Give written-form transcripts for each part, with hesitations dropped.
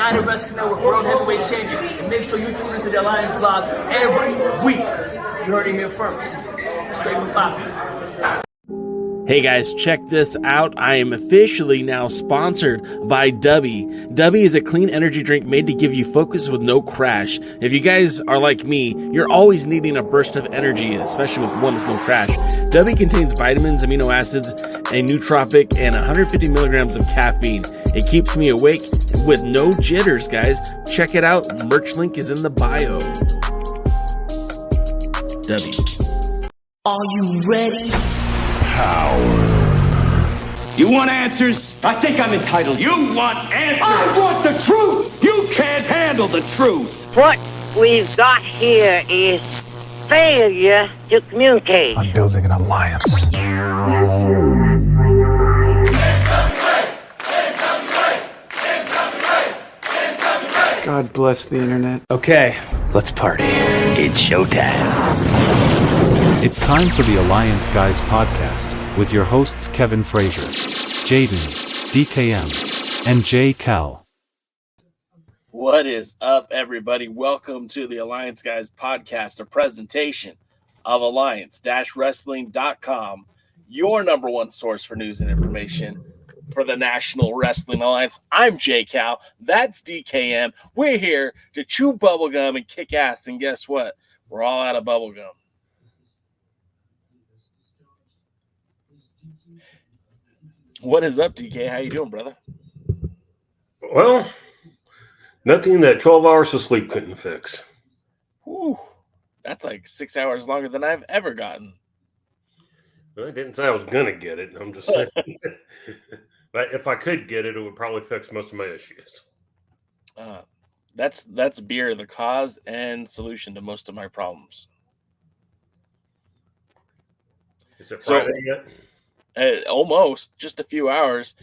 United Wrestling Network World Heavyweight Champion. And make sure you tune into the Alliance blog every week. You heard it here first. Straight from Bobby. Hey guys, check this out. I am officially now sponsored by Dubby. Dubby is a clean energy drink made to give you focus with no crash. If you guys are like me, you're always needing a burst of energy, especially with one with no crash. Dubby contains vitamins, amino acids, a nootropic, and 150 milligrams of caffeine. It keeps me awake with no jitters, guys. Check it out. Merch link is in the bio. Dubby. Are you ready? Power. You want answers? I think I'm entitled. You want answers? I want the truth. You can't handle the truth. What we've got here is failure to communicate. I'm building an alliance. God bless the internet. Okay, let's party. It's showtime. It's time for the Alliance Guys podcast with your hosts Kevin Frazier, Jaden, DKM, and J. Cal. What is up, everybody? Welcome to the Alliance Guys podcast, a presentation of Alliance-Wrestling.com, your number one source for news and information for the National Wrestling Alliance. I'm J. Cal. That's DKM. We're here to chew bubblegum and kick ass, and guess what? We're all out of bubblegum. What is up, DK? How you doing, brother? Well, nothing that 12 hours of sleep couldn't fix. Whew, that's like 6 hours longer than I've ever gotten. Well, I didn't say I was going to get it. I'm just saying. But if I could get it, it would probably fix most of my issues. That's beer, the cause and solution to most of my problems. Is it Friday yet? Almost, just a few hours.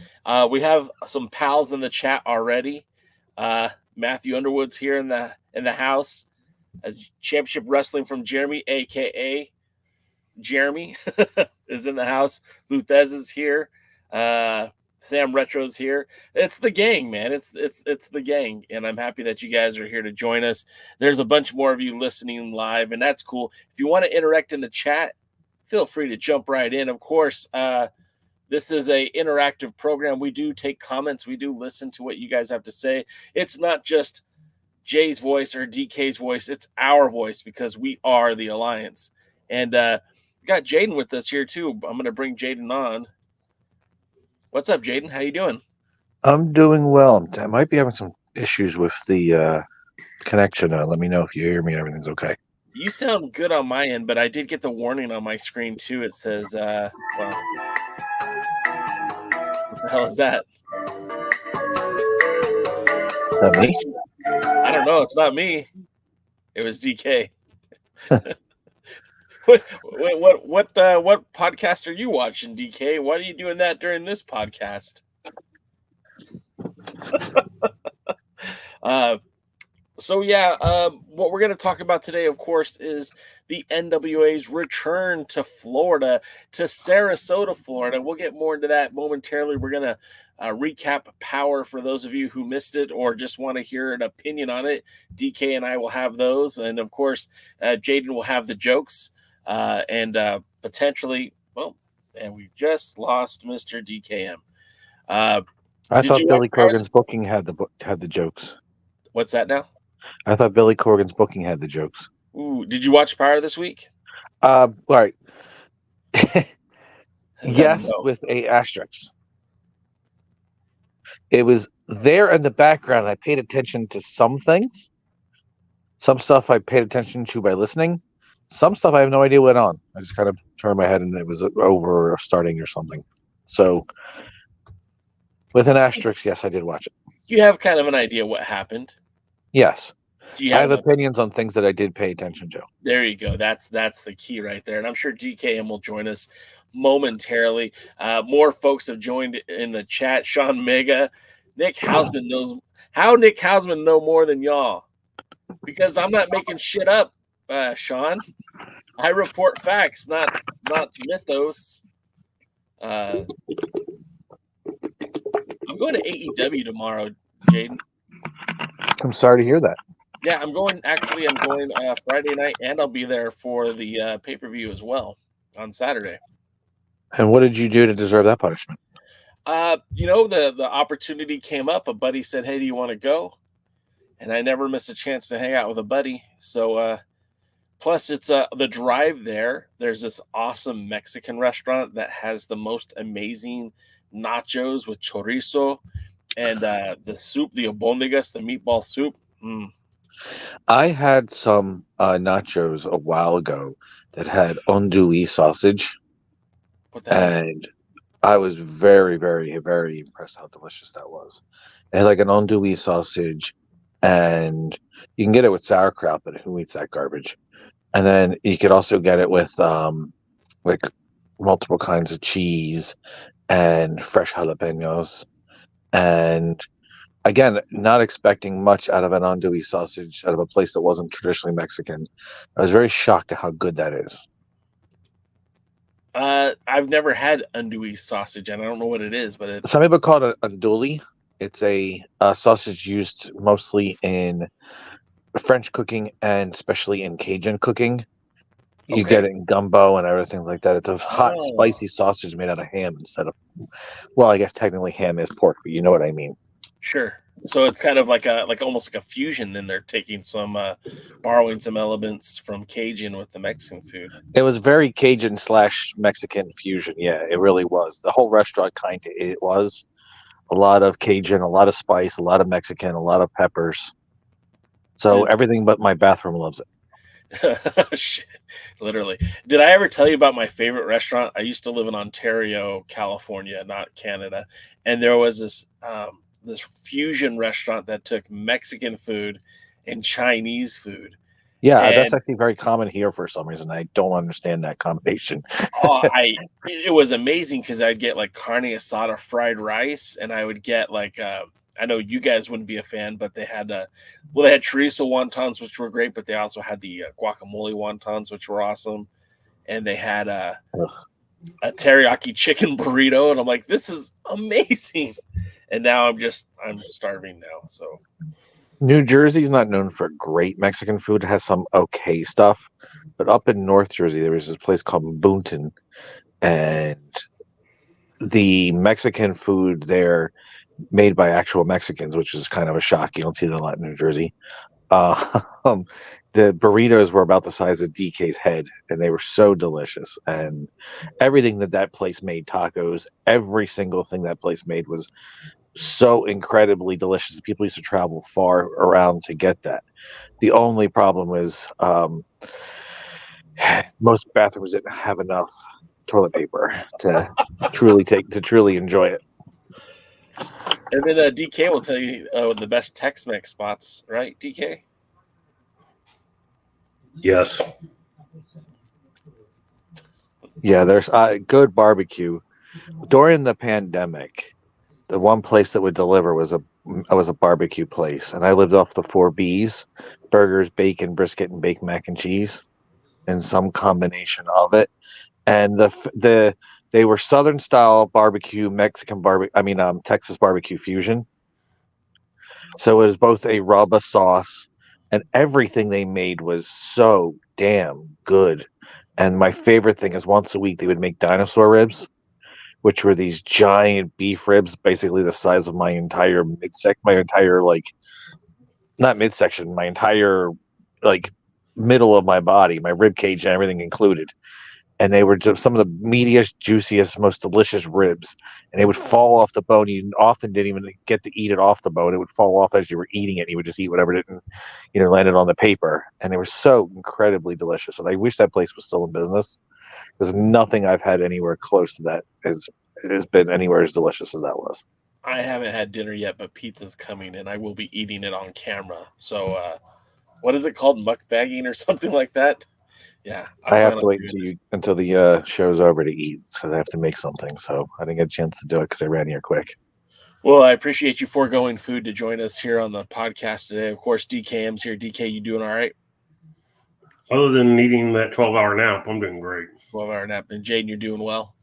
We have some pals in the chat already. Matthew Underwood's here in the house. Championship Wrestling from Jeremy, aka Jeremy, is in the house. Luthez is here. Sam Retro's here. It's the gang, man. It's the gang, and I'm happy that you guys are here to join us. There's a bunch more of you listening live, and that's cool. If you want to interact in the chat, feel free to jump right in. Of course, this is a interactive program. We do take comments. We do listen to what you guys have to say. It's not just Jay's voice or DK's voice. It's our voice because we are the Alliance. And we got Jaden with us here too. I'm going to bring Jaden on. What's up, Jaden? How you doing? I'm doing well. I might be having some issues with the connection. Let me know if you hear me and everything's okay. You sound good on my end, but I did get the warning on my screen too. It says, well, what the hell is that? Is that me? I don't know. It's not me. It was DK. What podcast are you watching, DK? Why are you doing that during this podcast? What we're going to talk about today, of course, is the NWA's return to Florida, to Sarasota, Florida. We'll get more into that momentarily. We're going to recap Power for those of you who missed it or just want to hear an opinion on it. DK and I will have those. And, of course, Jaden will have the jokes and potentially, and we just lost Mr. DKM. I thought Billy Corgan's booking had the jokes. What's that now? I thought Billy Corgan's booking had the jokes. Ooh, did you watch Power this week? Right. Is that a Yes, no? with a asterisk. It was there in the background. I paid attention to some things. Some stuff I paid attention to by listening. Some stuff I have no idea what went on. I just kind of turned my head and it was over or starting or something. So, with an asterisk, yes, I did watch it. You have kind of an idea what happened. Yes. Do you I have have opinions on things that I did pay attention to. There you go. That's the key right there. And I'm sure DKM will join us momentarily. More folks have joined in the chat. Sean Mega, Nick Hausman knows how Nick Hausman know more than y'all. Because I'm not making shit up, Sean. I report facts, not mythos. I'm going to AEW tomorrow, Jaden. I'm sorry to hear that. Yeah, I'm going Friday night, and I'll be there for the pay-per-view as well on Saturday. And what did you do to deserve that punishment? The opportunity came up. A buddy said, "Hey, do you want to go?" And I never miss a chance to hang out with a buddy. So, plus it's the drive there. There's this awesome Mexican restaurant that has the most amazing nachos with chorizo and the soup, the albondigas, the meatball soup. I had some nachos a while ago that had andouille sausage, and I was very, very, very impressed how delicious that was. It had like an andouille sausage, and you can get it with sauerkraut, but who eats that garbage? And then you could also get it with like multiple kinds of cheese and fresh jalapenos. And again, not expecting much out of an andouille sausage out of a place that wasn't traditionally Mexican. I was very shocked at how good that is. I've never had andouille sausage, and I don't know what it is, but some people call it andouille. It's a sausage used mostly in French cooking and especially in Cajun cooking. You get it in gumbo and everything like that. It's a hot, spicy sausage made out of ham instead of, well, I guess technically ham is pork, but you know what I mean. Sure. So it's kind of like almost like a fusion. Then they're taking some, borrowing some elements from Cajun with the Mexican food. It was very Cajun / Mexican fusion. Yeah, it really was. The whole restaurant it was a lot of Cajun, a lot of spice, a lot of Mexican, a lot of peppers. So everything but my bathroom loves it. Shit, literally. Did I ever tell you about my favorite restaurant? I used to live in Ontario, California, not Canada, and there was this this fusion restaurant that took Mexican food and Chinese food. Yeah, that's actually very common here for some reason. I don't understand that combination. It was amazing because I'd get like carne asada fried rice, and I would get like I know you guys wouldn't be a fan, but they had they had chorizo wontons, which were great, but they also had the guacamole wontons, which were awesome, and they had a teriyaki chicken burrito, and I'm like, this is amazing. And now I'm starving now. So New Jersey's not known for great Mexican food. It has some okay stuff, but up in North Jersey there was this place called Boonton, and the Mexican food there made by actual Mexicans, which is kind of a shock. You don't see that a lot in New Jersey. The burritos were about the size of DK's head, and they were so delicious. And everything that place made, tacos, every single thing that place made was so incredibly delicious. People used to travel far around to get that. The only problem was most bathrooms didn't have enough toilet paper to truly enjoy it. And then DK will tell you the best Tex-Mex spots, right, DK? Yes. Yeah, there's good barbecue. During the pandemic, the one place that would deliver was a barbecue place, and I lived off the 4 Bs: burgers, bacon, brisket, and baked mac and cheese, and some combination of it. And they were Southern style barbecue, Texas barbecue fusion. So it was both a rubba sauce, and everything they made was so damn good. And my favorite thing is once a week they would make dinosaur ribs, which were these giant beef ribs, basically the size of my entire not midsection, my entire like middle of my body, my rib cage and everything included. And they were just some of the meatiest, juiciest, most delicious ribs. And they would fall off the bone. You often didn't even get to eat it off the bone. It would fall off as you were eating it. You would just eat whatever didn't, landed on the paper. And they were so incredibly delicious. And I wish that place was still in business. There's nothing I've had anywhere close to that has been anywhere as delicious as that was. I haven't had dinner yet, but pizza's coming, and I will be eating it on camera. So, what is it called? Mukbagging or something like that? Yeah. I have to wait until the show's over to eat, so I have to make something. So I didn't get a chance to do it because I ran here quick. Well, I appreciate you foregoing food to join us here on the podcast today. Of course, DKM's here. DK, you doing all right? Other than needing that 12-hour nap, I'm doing great. 12-hour nap. And Jaden, you're doing well?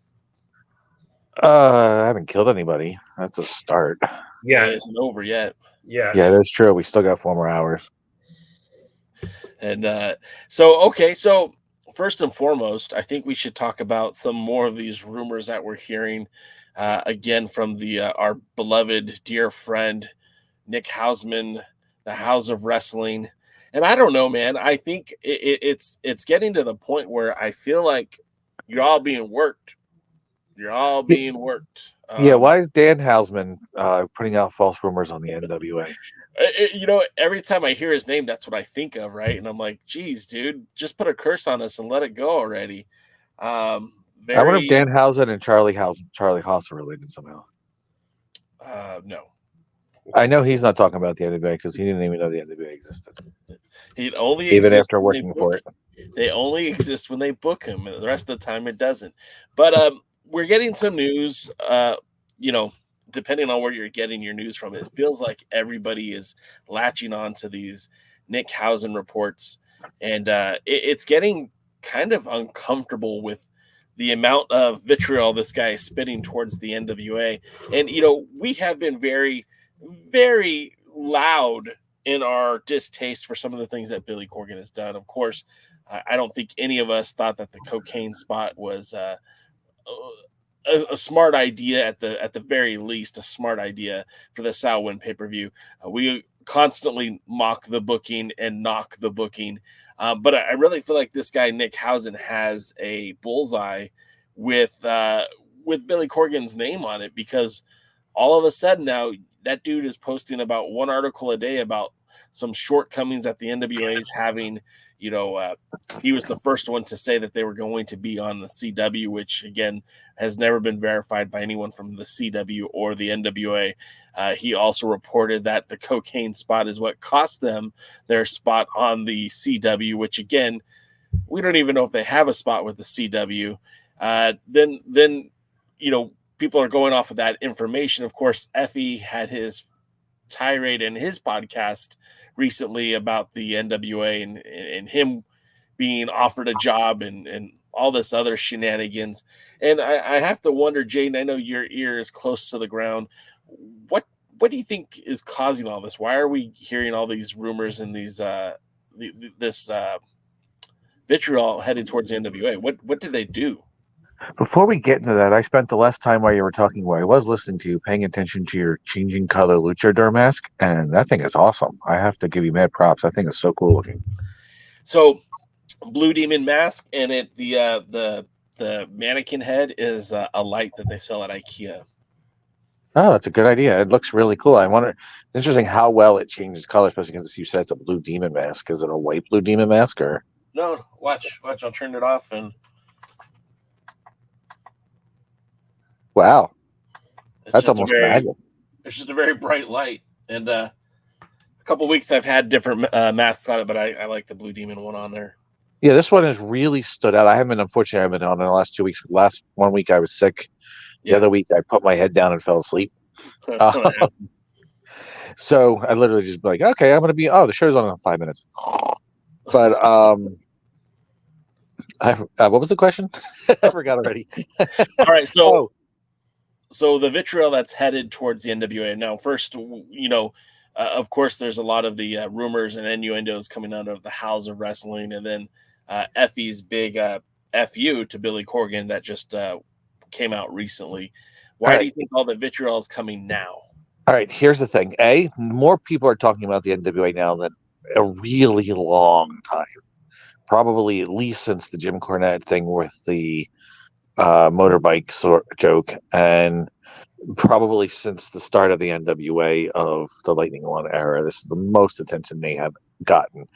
I haven't killed anybody. That's a start. Yeah. It isn't over yet. Yeah. Yeah, that's true. We still got 4 more hours. And so first and foremost, I think we should talk about some more of these rumors that we're hearing again from our beloved dear friend Nick Hausman, the House of Wrestling. And I don't know, man. I think it's getting to the point where I feel like you're all being worked. You're all being worked. Why is Dan Hausman putting out false rumors on the NWA? Every time I hear his name, that's what I think of, right? And I'm like, geez, dude, just put a curse on us and let it go already. I wonder if Dan Hausman and Charlie Haas are related somehow. No. I know he's not talking about the NWA because he didn't even know the NWA existed. He'd only even after working for it. They only exist when they book him, and the rest of the time it doesn't. But we're getting some news. Depending on where you're getting your news from, it feels like everybody is latching on to these Nick Hausman reports, and it's getting kind of uncomfortable with the amount of vitriol this guy is spitting towards the NWA. And, we have been very, very loud in our distaste for some of the things that Billy Corgan has done. Of course, I don't think any of us thought that the cocaine spot was a smart idea at the very least, a smart idea for the Samhain pay-per-view. We constantly mock the booking and knock the booking. But I really feel like this guy, Nick Hausman, has a bullseye with Billy Corgan's name on it, because all of a sudden now that dude is posting about one article a day about some shortcomings that the NWA is having. He was the first one to say that they were going to be on the CW, which again has never been verified by anyone from the CW or the NWA. He also reported that the cocaine spot is what cost them their spot on the CW, which again, we don't even know if they have a spot with the CW. Then people are going off of that information. Of course, Effie had his tirade in his podcast recently about the NWA and him being offered a job and all this other shenanigans. And I have to wonder, Jaden, I know your ear is close to the ground. What do you think is causing all this? Why are we hearing all these rumors and these this vitriol headed towards the NWA? What did they do? Before we get into that, I spent the last time while you were talking, where I was listening to you, paying attention to your changing color luchador mask, and that thing is awesome. I have to give you mad props. I think it's so cool looking. So, Blue Demon mask, and the mannequin head is a light that they sell at IKEA. Oh, that's a good idea. It looks really cool. I wonder. It's interesting how well it changes color, especially because you said it's a Blue Demon mask. Is it a white Blue Demon mask or? No, watch. I'll turn it off and. Wow, that's almost magic. It's just a very bright light, and a couple of weeks I've had different masks on it, but I like the Blue Demon one on there. Yeah, this one has really stood out. Unfortunately, I haven't been on in the last 2 weeks. Last 1 week I was sick. The other week I put my head down and fell asleep. So I literally just be like, okay, I'm going to be. Oh, the show's on in 5 minutes. But what was the question? I forgot already. All right, so the vitriol that's headed towards the NWA. Now, first, of course, there's a lot of the rumors and innuendos coming out of the House of Wrestling, and then Effie's big FU to Billy Corgan that just came out recently. Why do you think all the vitriol is coming now? All right, here's the thing. More people are talking about the NWA now than a really long time. probably at least since the Jim Cornette thing with the motorbike joke, and probably since the start of the NWA of the Lightning One era. This is the most attention they have gotten.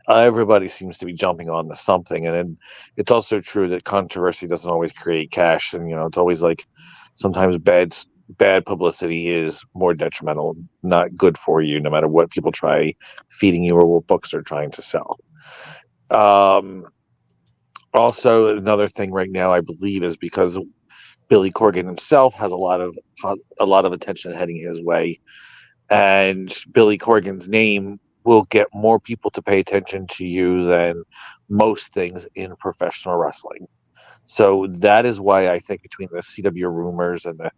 Everybody seems to be jumping on to something, and then it's also true that controversy doesn't always create cash, and it's always like sometimes bad publicity is more detrimental, not good for you, no matter what people try feeding you or what books they're trying to sell. Also, another thing right now, I believe, is because Billy Corgan himself has a lot of attention heading his way, and Billy Corgan's name will get more people to pay attention to you than most things in professional wrestling. So that is why I think between the CW rumors and the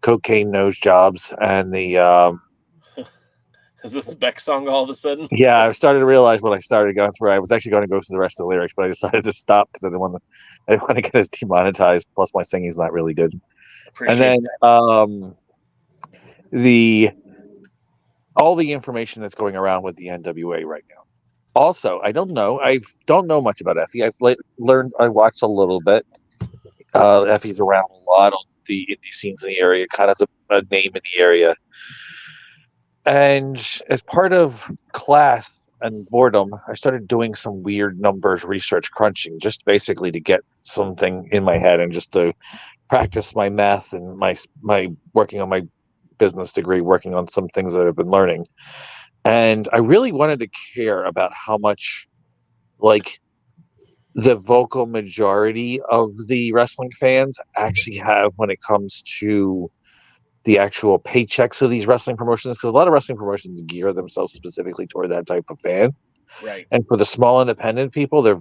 cocaine nose jobs and the Is this a Beck song all of a sudden? yeah, I started to realize when I started going through, I was actually going to go through the rest of the lyrics, but I decided to stop because I didn't want to get us demonetized. Plus, my singing's not really good. Appreciate And then all the information that's going around with the NWA right now. Also, I don't know much about Effie. I've learned. I watched a little bit. Effie's around a lot on the indie scenes in the area, kind of a name in the area. And as part of class and boredom, I started doing some weird numbers research crunching, just basically to get something in my head and just to practice my math and my working on my business degree, working on some things that I've been learning. And I really wanted to care about how much, like, the vocal majority of the wrestling fans actually have when it comes to the actual paychecks of these wrestling promotions, because a lot of wrestling promotions gear themselves specifically toward that type of fan. Right. And for the small independent people, they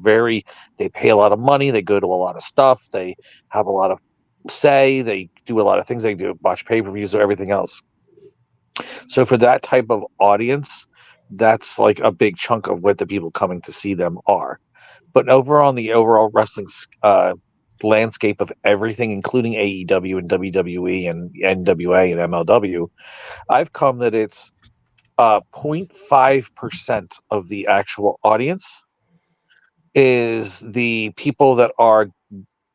pay a lot of money, they go to a lot of stuff, they have a lot of say, they do a lot of things, they do watch pay-per-views or everything else. So for that type of audience, that's like a big chunk of what the people coming to see them are. But overall, on the overall wrestling landscape of everything, including AEW and WWE and NWA and MLW, I've come that it's 0.5% of the actual audience is the people that are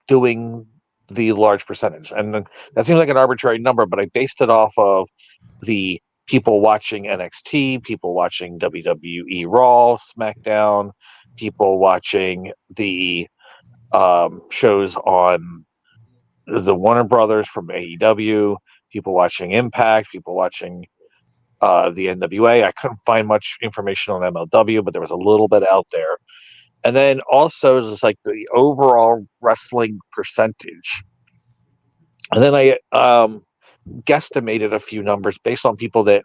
doing the large percentage. And that seems like an arbitrary number, but I based it off of the people watching NXT, people watching WWE Raw, SmackDown, people watching the shows on the Warner Brothers from AEW, people watching Impact, people watching the NWA. I couldn't find much information on MLW, but there was a little bit out there. And then also just like the overall wrestling percentage. And then I guesstimated a few numbers based on people that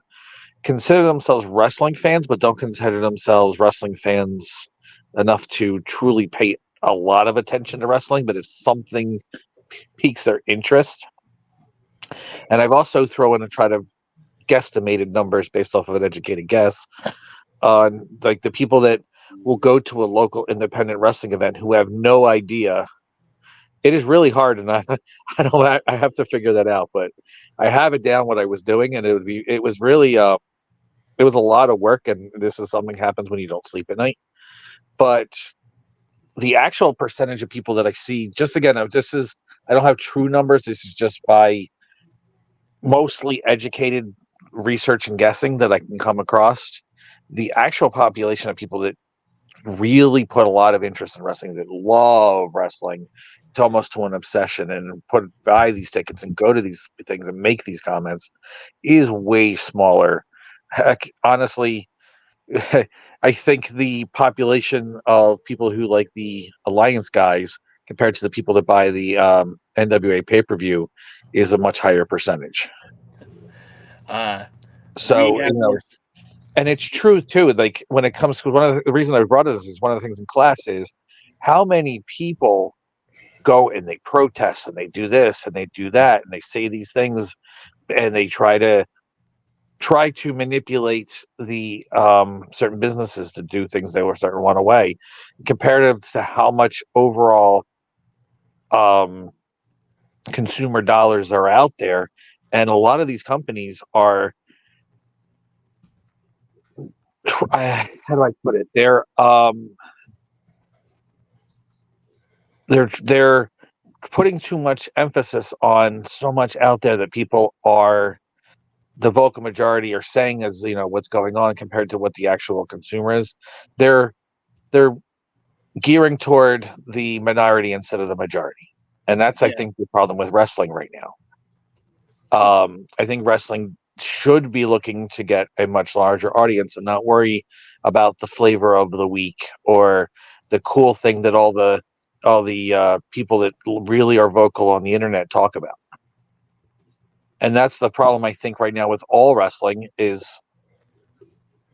consider themselves wrestling fans, but don't consider themselves wrestling fans enough to truly pay a lot of attention to wrestling. But if something piques their interest, and I've also thrown in a try to guesstimated numbers based off of an educated guess on like the people that will go to a local independent wrestling event who have no idea. It is really hard, and I have to figure that out. But I have it down what I was doing, and it was really it was a lot of work, and this is something happens when you don't sleep at night. But the actual percentage of people that I see, just again, I don't have true numbers. This is just by mostly educated research and guessing that I can come across. The actual population of people that really put a lot of interest in wrestling, that love wrestling, it's almost to an obsession, and buy these tickets and go to these things and make these comments, is way smaller. Heck, honestly, I think the population of people who like the Alliance guys compared to the people that buy the NWA pay-per-view is a much higher percentage. So, and it's true too. Like when it comes to the reason I brought this is one of the things in class is how many people go and they protest and they do this and they do that and they say these things and they try to manipulate the certain businesses to do things they were starting to want away, comparative to how much overall consumer dollars are out there. And a lot of these companies are, how do I put it? They're they're putting too much emphasis on so much out there that people are the vocal majority are saying is what's going on compared to what the actual consumer is. They're gearing toward the minority instead of the majority, and that's I think the problem with wrestling right now. I think wrestling should be looking to get a much larger audience and not worry about the flavor of the week or the cool thing that all the people that really are vocal on the internet talk about. And that's the problem I think right now with all wrestling, is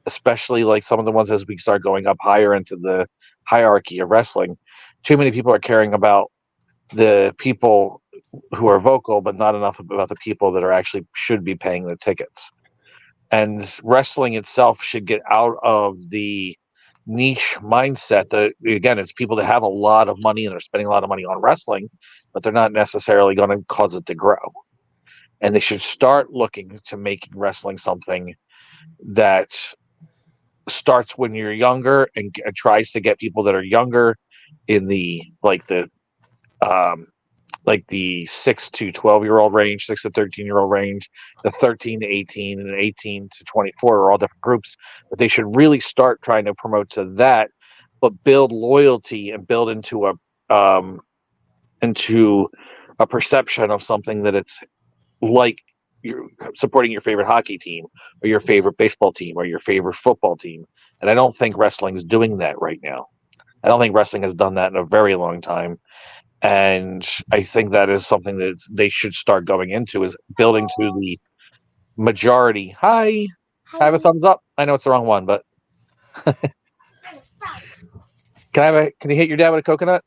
especially like some of the ones as we start going up higher into the hierarchy of wrestling, too many people are caring about the people who are vocal, but not enough about the people that are actually should be paying the tickets. And wrestling itself should get out of the niche mindset that, again, it's people that have a lot of money and they're spending a lot of money on wrestling, but they're not necessarily going to cause it to grow. And they should start looking to making wrestling something that starts when you're younger and tries to get people that are younger in the the 6 to 12-year-old range, 6 to 13-year-old range, the 13 to 18 and 18 to 24 are all different groups. But they should really start trying to promote to that, but build loyalty and build into a perception of something that it's like you're supporting your favorite hockey team or your favorite baseball team or your favorite football team. And I don't think wrestling is doing that right now. I don't think wrestling has done that in a very long time. And I think that is something that they should start going into, is building to the majority. Hi. I have a thumbs up. I know it's the wrong one, but can you hit your dad with a coconut?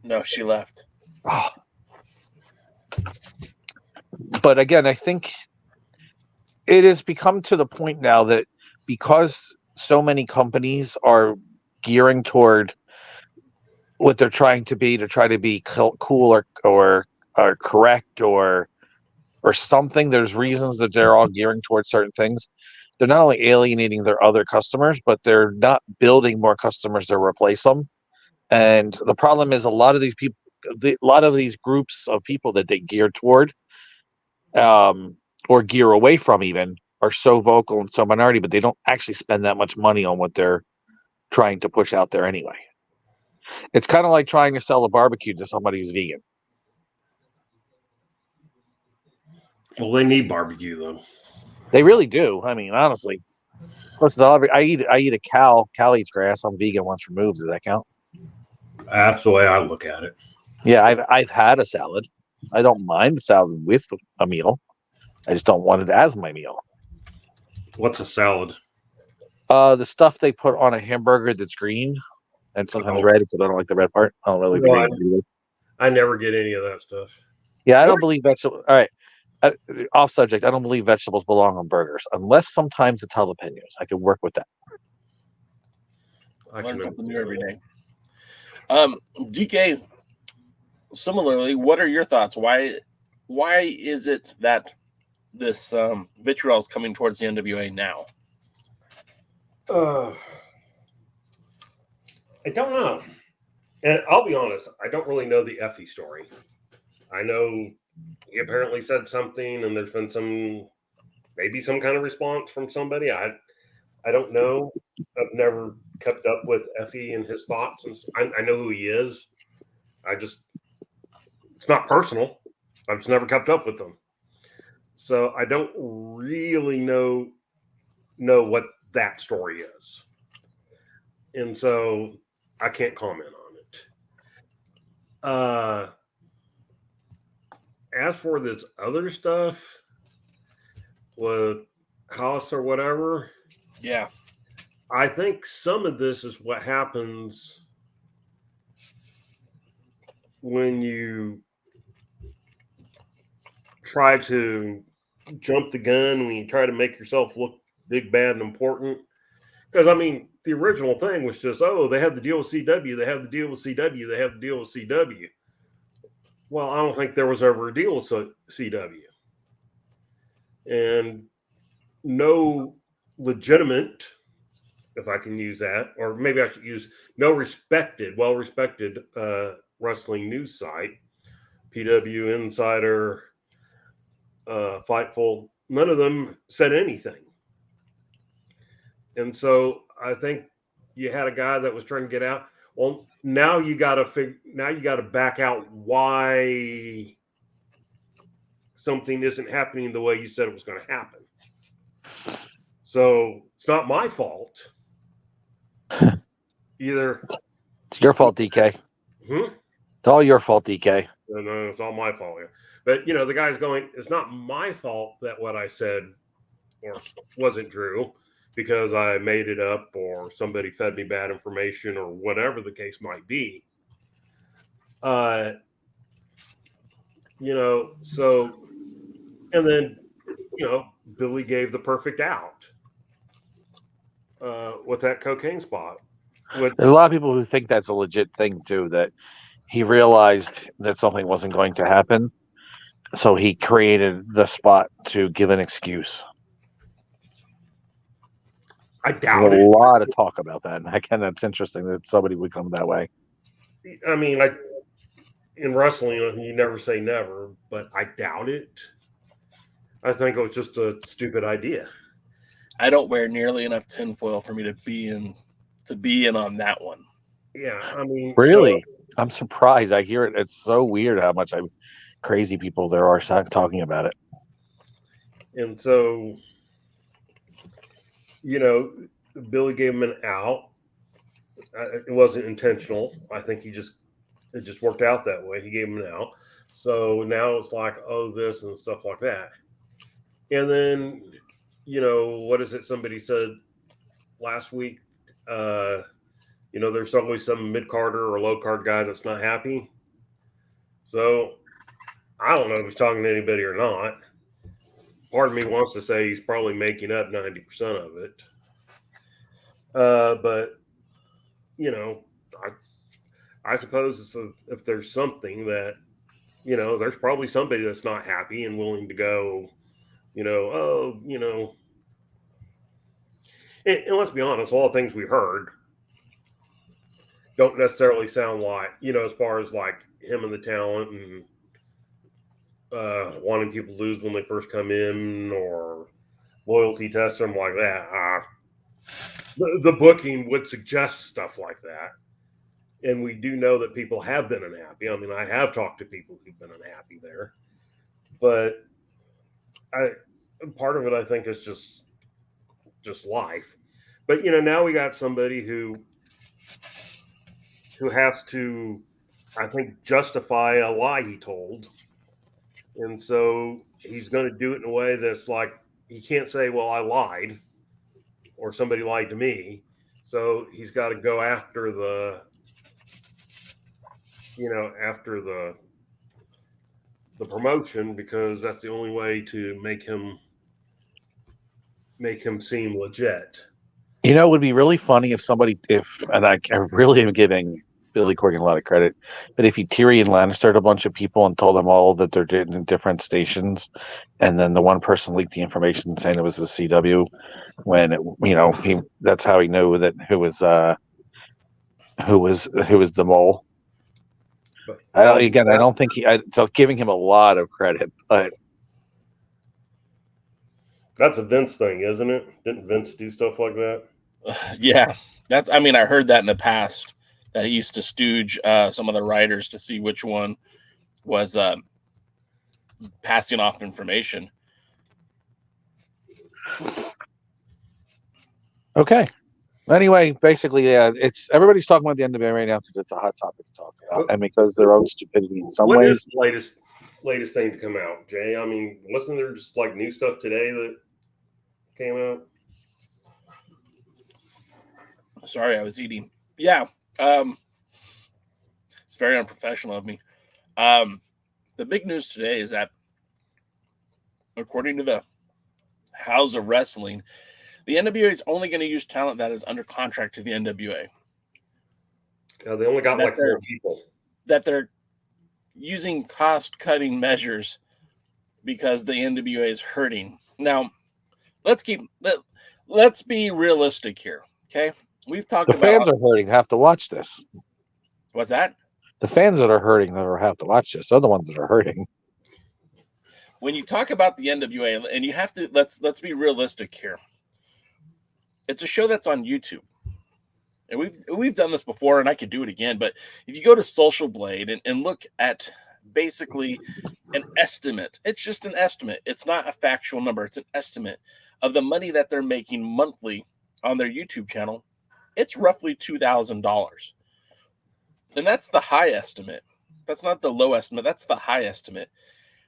No, she left. Oh. But again, I think it has become to the point now that because so many companies are gearing toward what they're trying to try to be cool or correct or something, there's reasons that they're all gearing towards certain things. They're not only alienating their other customers, but they're not building more customers to replace them. And the problem is a lot of these people, a lot of these groups of people that they gear toward or gear away from even are so vocal and so minority, but they don't actually spend that much money on what they're trying to push out there anyway. It's kind of like trying to sell a barbecue to somebody who's vegan. Well, they need barbecue though. They really do. I mean, honestly, I eat a cow. Cow eats grass. I'm vegan once removed. Does that count? That's the way I look at it. Yeah, I've had a salad. I don't mind the salad with a meal. I just don't want it as my meal. What's a salad? The stuff they put on a hamburger that's green and sometimes red, because I don't like the red part. I don't really like the green either. I never get any of that stuff. Yeah, I don't believe vegetables. All right. Off subject, I don't believe vegetables belong on burgers, unless sometimes it's jalapenos. I could work with that. I learn something new every day. DK, similarly, what are your thoughts? Why is it that this vitriol is coming towards the NWA now? I don't know. And I'll be honest, I don't really know the Effie story. I know he apparently said something and there's been maybe some kind of response from somebody. I don't know. I've never kept up with Effie and his thoughts. And I know who he is. It's not personal. I've just never kept up with them. So I don't really know what that story is. And so I can't comment on it. As for this other stuff with House or whatever, yeah, I think some of this is what happens when you try to jump the gun, when you try to make yourself look big, bad, and important. Because, I mean, the original thing was just, they had the deal with CW, they have the deal with CW, they have the deal with CW. Well, I don't think there was ever a deal with CW. And no legitimate, if I can use that, or maybe I should use no well-respected wrestling news site, PW Insider, Fightful, none of them said anything. And so I think you had a guy that was trying to get out. Well, now you got to back out why something isn't happening the way you said it was going to happen. So it's not my fault either. It's your fault, DK. It's all your fault, DK. No, it's all my fault. But, you know, the guy's going, it's not my fault that what I said or wasn't true because I made it up or somebody fed me bad information or whatever the case might be. You know, so, and then, you know, Billy gave the perfect out with that cocaine spot. There's a lot of people who think that's a legit thing, too, that he realized that something wasn't going to happen. So he created the spot to give an excuse. I doubt There's it. a lot of talk about that. And again, that's interesting that somebody would come that way. I mean, in wrestling, you never say never, but I doubt it. I think it was just a stupid idea. I don't wear nearly enough tinfoil for me to be in on that one. Yeah, I mean, really, I'm surprised. I hear it. It's so weird how much crazy people there are talking about it. And so, you know, Billy gave him an out. It wasn't intentional. I think it just worked out that way. He gave him an out. So now it's like, oh, this and stuff like that. And then, you know, what is it? Somebody said last week, you know, there's always some mid-carder or low-card guy that's not happy. So I don't know if he's talking to anybody or not. Part of me wants to say he's probably making up 90% of it. But, you know, I suppose if there's something that, you know, there's probably somebody that's not happy and willing to go, you know, oh, you know. And let's be honest, all the things we heard don't necessarily sound like, you know, as far as like him and the talent and wanting people to lose when they first come in or loyalty test them like that. The booking would suggest stuff like that. And we do know that people have been unhappy. I mean, I have talked to people who've been unhappy there. But part of it, I think, is just life. But, you know, now we got somebody who has to, I think, justify a lie he told. And so he's going to do it in a way that's like, he can't say, well, I lied or somebody lied to me. So he's got to go after the promotion because that's the only way to make him seem legit. You know, it would be really funny if and I really am giving Billy Corgan a lot of credit, but if he Tyrion Lannistered a bunch of people and told them all that they're in different stations, and then the one person leaked the information saying it was the CW, when that's how he knew that who was the mole. I don't think so giving him a lot of credit, but that's a Vince thing, isn't it? Didn't Vince do stuff like that? Yeah, I heard that in the past, that he used to stooge some of the writers to see which one was passing off information. Okay. Anyway, basically, it's everybody's talking about the NWA right now because it's a hot topic to talk about, and because their own stupidity in some ways. What is the latest thing to come out, Jay? I mean, wasn't there just like new stuff today that came out? Sorry, I was eating. Yeah. It's very unprofessional of me. The big news today is that, according to the House of Wrestling, the NWA is only going to use talent that is under contract to the NWA. Yeah, they only got like 4 people. That they're using cost-cutting measures because the NWA is hurting. Now, let's be realistic here, okay? We've talked about the fans are hurting. Have to watch this. What's that? The fans that are hurting that have to watch this are the ones that are hurting. When you talk about the NWA, and you have to let's be realistic here. It's a show that's on YouTube. And we've done this before, and I could do it again. But if you go to Social Blade and look at basically an estimate, it's just an estimate. It's not a factual number. It's an estimate of the money that they're making monthly on their YouTube channel. It's roughly $2,000. And that's the high estimate. That's not the low estimate. That's the high estimate.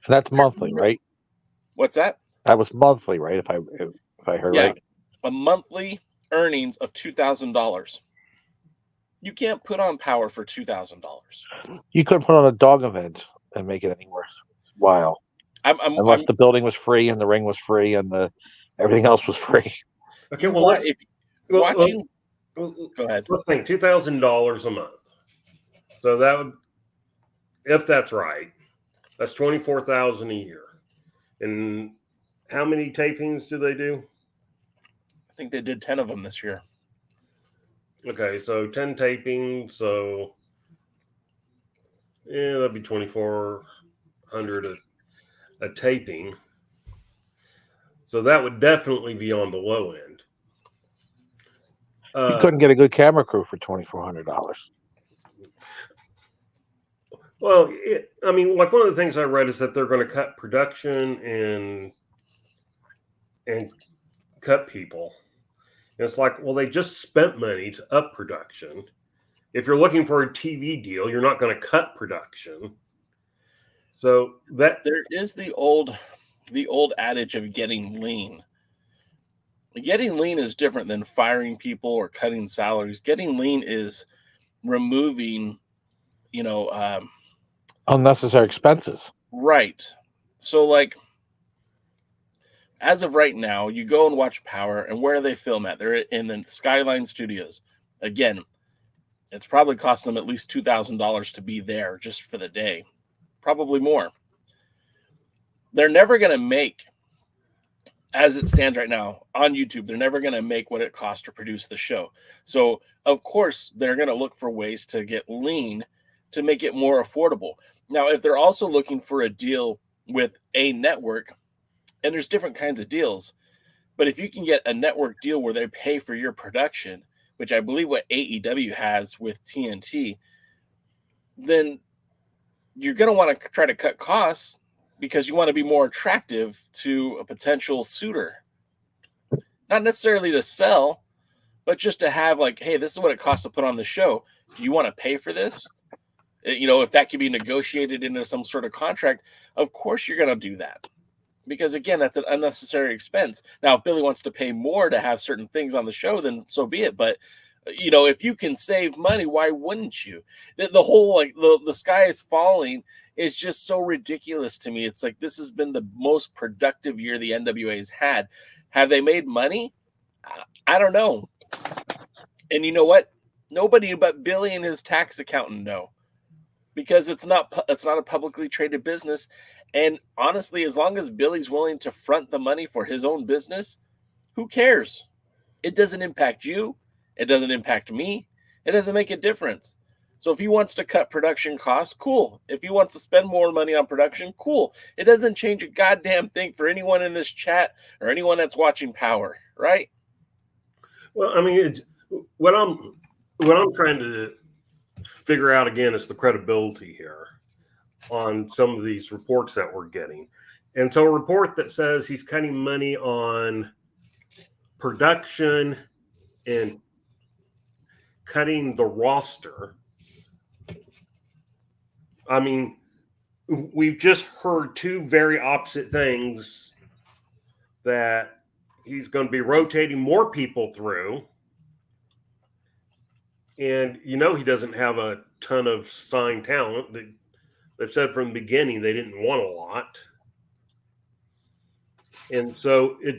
And that's monthly, right? What's that? That was monthly, right? If I heard right. A monthly earnings of $2,000. You can't put on Power for $2,000. You couldn't put on a dog event and make it any worthwhile. Unless the building was free and the ring was free and everything else was free. Okay, well, go ahead. Let's think $2,000 a month. So that would, if that's right, that's $24,000 a year. And how many tapings do they do? I think they did 10 of them this year. Okay, so 10 tapings, so that'd be $2,400 a taping. So that would definitely be on the low end. You couldn't get a good camera crew for $2,400. Well, like one of the things I read is that they're going to cut production and cut people. And it's like, well, they just spent money to up production. If you're looking for a TV deal, you're not going to cut production. So that there is the old adage of getting lean. Getting lean is different than firing people or cutting salaries. Getting lean is removing, unnecessary expenses. Right. So, like, as of right now, you go and watch Power, and where do they film at? They're in the Skyline Studios. Again, it's probably cost them at least $2,000 to be there just for the day. Probably more. They're never going to make, as it stands right now on YouTube, they're never going to make what it costs to produce the show. So, of course, they're going to look for ways to get lean to make it more affordable. Now, if they're also looking for a deal with a network, and there's different kinds of deals, but if you can get a network deal where they pay for your production, which I believe what AEW has with TNT, then you're going to want to try to cut costs because you want to be more attractive to a potential suitor. Not necessarily to sell, but just to have like, hey, this is what it costs to put on the show. Do you want to pay for this? If that can be negotiated into some sort of contract, of course you're going to do that. Because, again, that's an unnecessary expense. Now, if Billy wants to pay more to have certain things on the show, then so be it. But, if you can save money, why wouldn't you? The whole, the sky is falling is just so ridiculous to me. It's like this has been the most productive year the NWA has had. Have they made money? I don't know. And you know what? Nobody but Billy and his tax accountant know. Because it's not a publicly traded business. And honestly, as long as Billy's willing to front the money for his own business, who cares? It doesn't impact you. It doesn't impact me. It doesn't make a difference. So if he wants to cut production costs, cool. If he wants to spend more money on production, cool. It doesn't change a goddamn thing for anyone in this chat or anyone that's watching Power, right? Well, it's what I'm trying to figure out again is the credibility here on some of these reports that we're getting. And so a report that says he's cutting money on production and cutting the roster. We've just heard two very opposite things, that he's going to be rotating more people through. And he doesn't have a ton of signed talent. They've said from the beginning they didn't want a lot. And so he's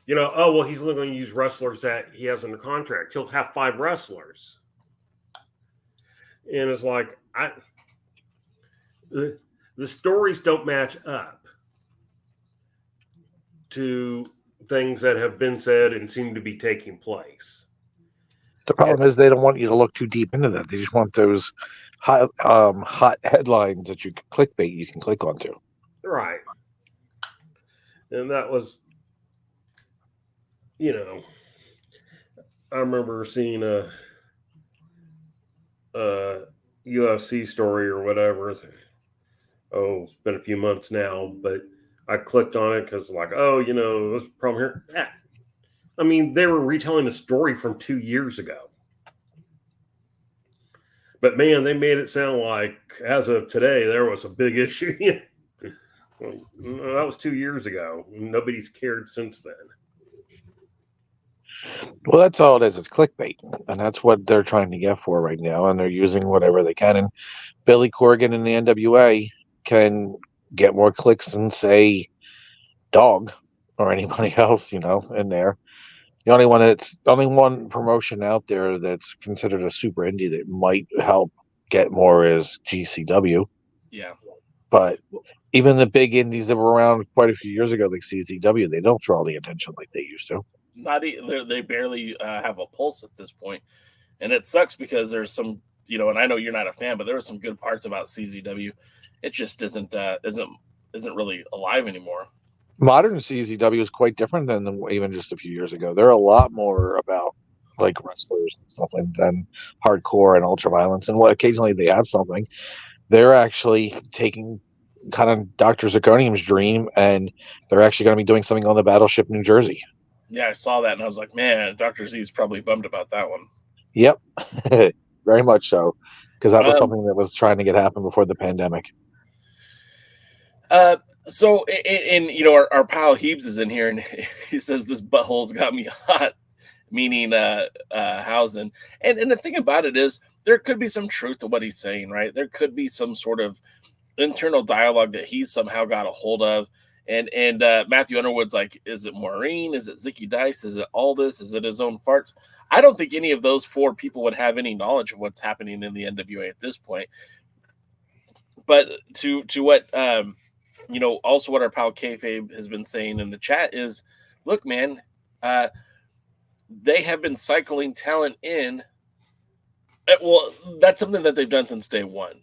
only going to use wrestlers that he has under contract. He'll have 5 wrestlers. And it's like, the stories don't match up to things that have been said and seem to be taking place. The problem is they don't want you to look too deep into that. They just want those hot headlines that you can clickbait you can click onto. Right. And that was, you know, I remember seeing a UFC story or whatever. Oh, it's been a few months now, but I clicked on it because, like, oh, you know, this problem here. Yeah. I mean, they were retelling a story from 2 years ago. But man, they made it sound like as of today, there was a big issue. Well, that was 2 years ago. Nobody's cared since then. Well, that's all it is. It's clickbait. And that's what they're trying to get for right now. And they're using whatever they can. And Billy Corgan in the NWA can get more clicks than, say, Dog or anybody else, you know, in there. The only one promotion out there that's considered a super indie that might help get more is GCW. Yeah. But even the big indies that were around quite a few years ago, like CZW, they don't draw the attention like they used to. They barely have a pulse at this point. And it sucks because there's some, you know, and I know you're not a fan, but there were some good parts about CZW. It just isn't really alive anymore. Modern CZW is quite different than even just a few years ago. They're a lot more about like wrestlers and stuff like than hardcore and ultra violence. And what occasionally they have something, they're actually taking kind of Dr. Zirconium's dream, and they're actually going to be doing something on the Battleship New Jersey. Yeah, I saw that and I was like, man, Dr. Z's probably bummed about that one. Yep, very much so, because that was something that was trying to get happen before the pandemic. So, and you know, our pal Heebs is in here, and he says this butthole's got me hot, meaning Hausen. And the thing about it is, there could be some truth to what he's saying, right? There could be some sort of internal dialogue that he's somehow got a hold of. And Matthew Underwood's like, is it Maureen? Is it Zicky Dice? Is it Aldis? Is it his own farts? I don't think any of those four people would have any knowledge of what's happening in the NWA at this point. But to what you know, also what our pal Kayfabe has been saying in the chat is, look, man, they have been cycling talent in. Well, that's something that they've done since day one.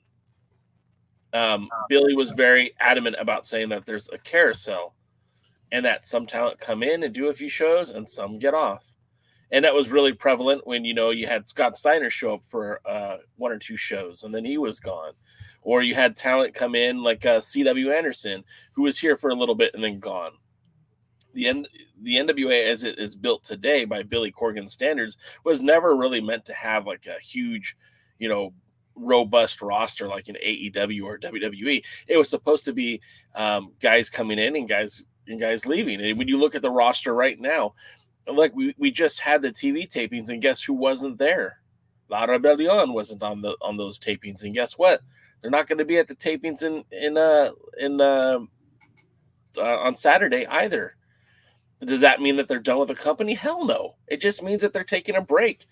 Billy was very adamant about saying that there's a carousel and that some talent come in and do a few shows and some get off. And that was really prevalent when, you know, you had Scott Steiner show up for 1 or 2 shows and then he was gone. Or you had talent come in like C.W. Anderson, who was here for a little bit and then gone. The NWA, as it is built today by Billy Corgan standards, was never really meant to have like a huge, you know, robust roster like in AEW or WWE. It was supposed to be guys coming in and guys leaving. And when you look at the roster right now, like we just had the TV tapings, and guess who wasn't there? La Rebellion wasn't on those tapings, and guess what? They're not going to be at the tapings on Saturday either. Does that mean that they're done with the company? Hell no. It just means that they're taking a break.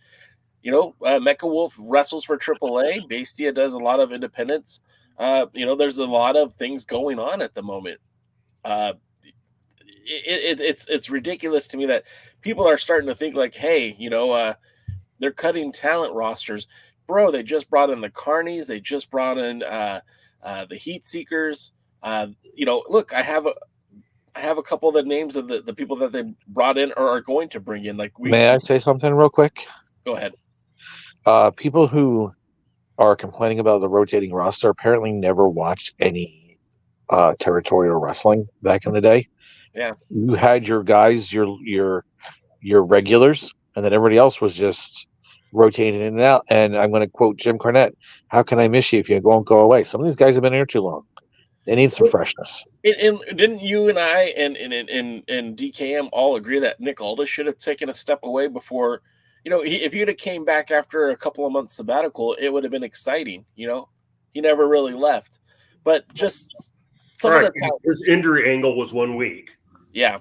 You know, Mecha Wolf wrestles for AAA. Bastia does a lot of independence. You know, there's a lot of things going on at the moment. It's ridiculous to me that people are starting to think like, hey, you know, they're cutting talent rosters. Bro, they just brought in the Carnies. They just brought in the Heat Seekers. You know, look, I have a couple of the names of the people that they brought in or are going to bring in. May I say something real quick? Go ahead. People who are complaining about the rotating roster apparently never watched any territorial wrestling back in the day. Yeah, you had your guys, your regulars, and then everybody else was just rotating in and out. And I'm going to quote Jim Cornette: "How can I miss you if you won't go away?" Some of these guys have been here too long. They need some freshness. And didn't you and I and DKM all agree that Nick Aldis should have taken a step away before? You know, if you'd have came back after a couple of months sabbatical, it would have been exciting. You know, he never really left, but just some of the talents, his injury angle was 1 week. Yeah,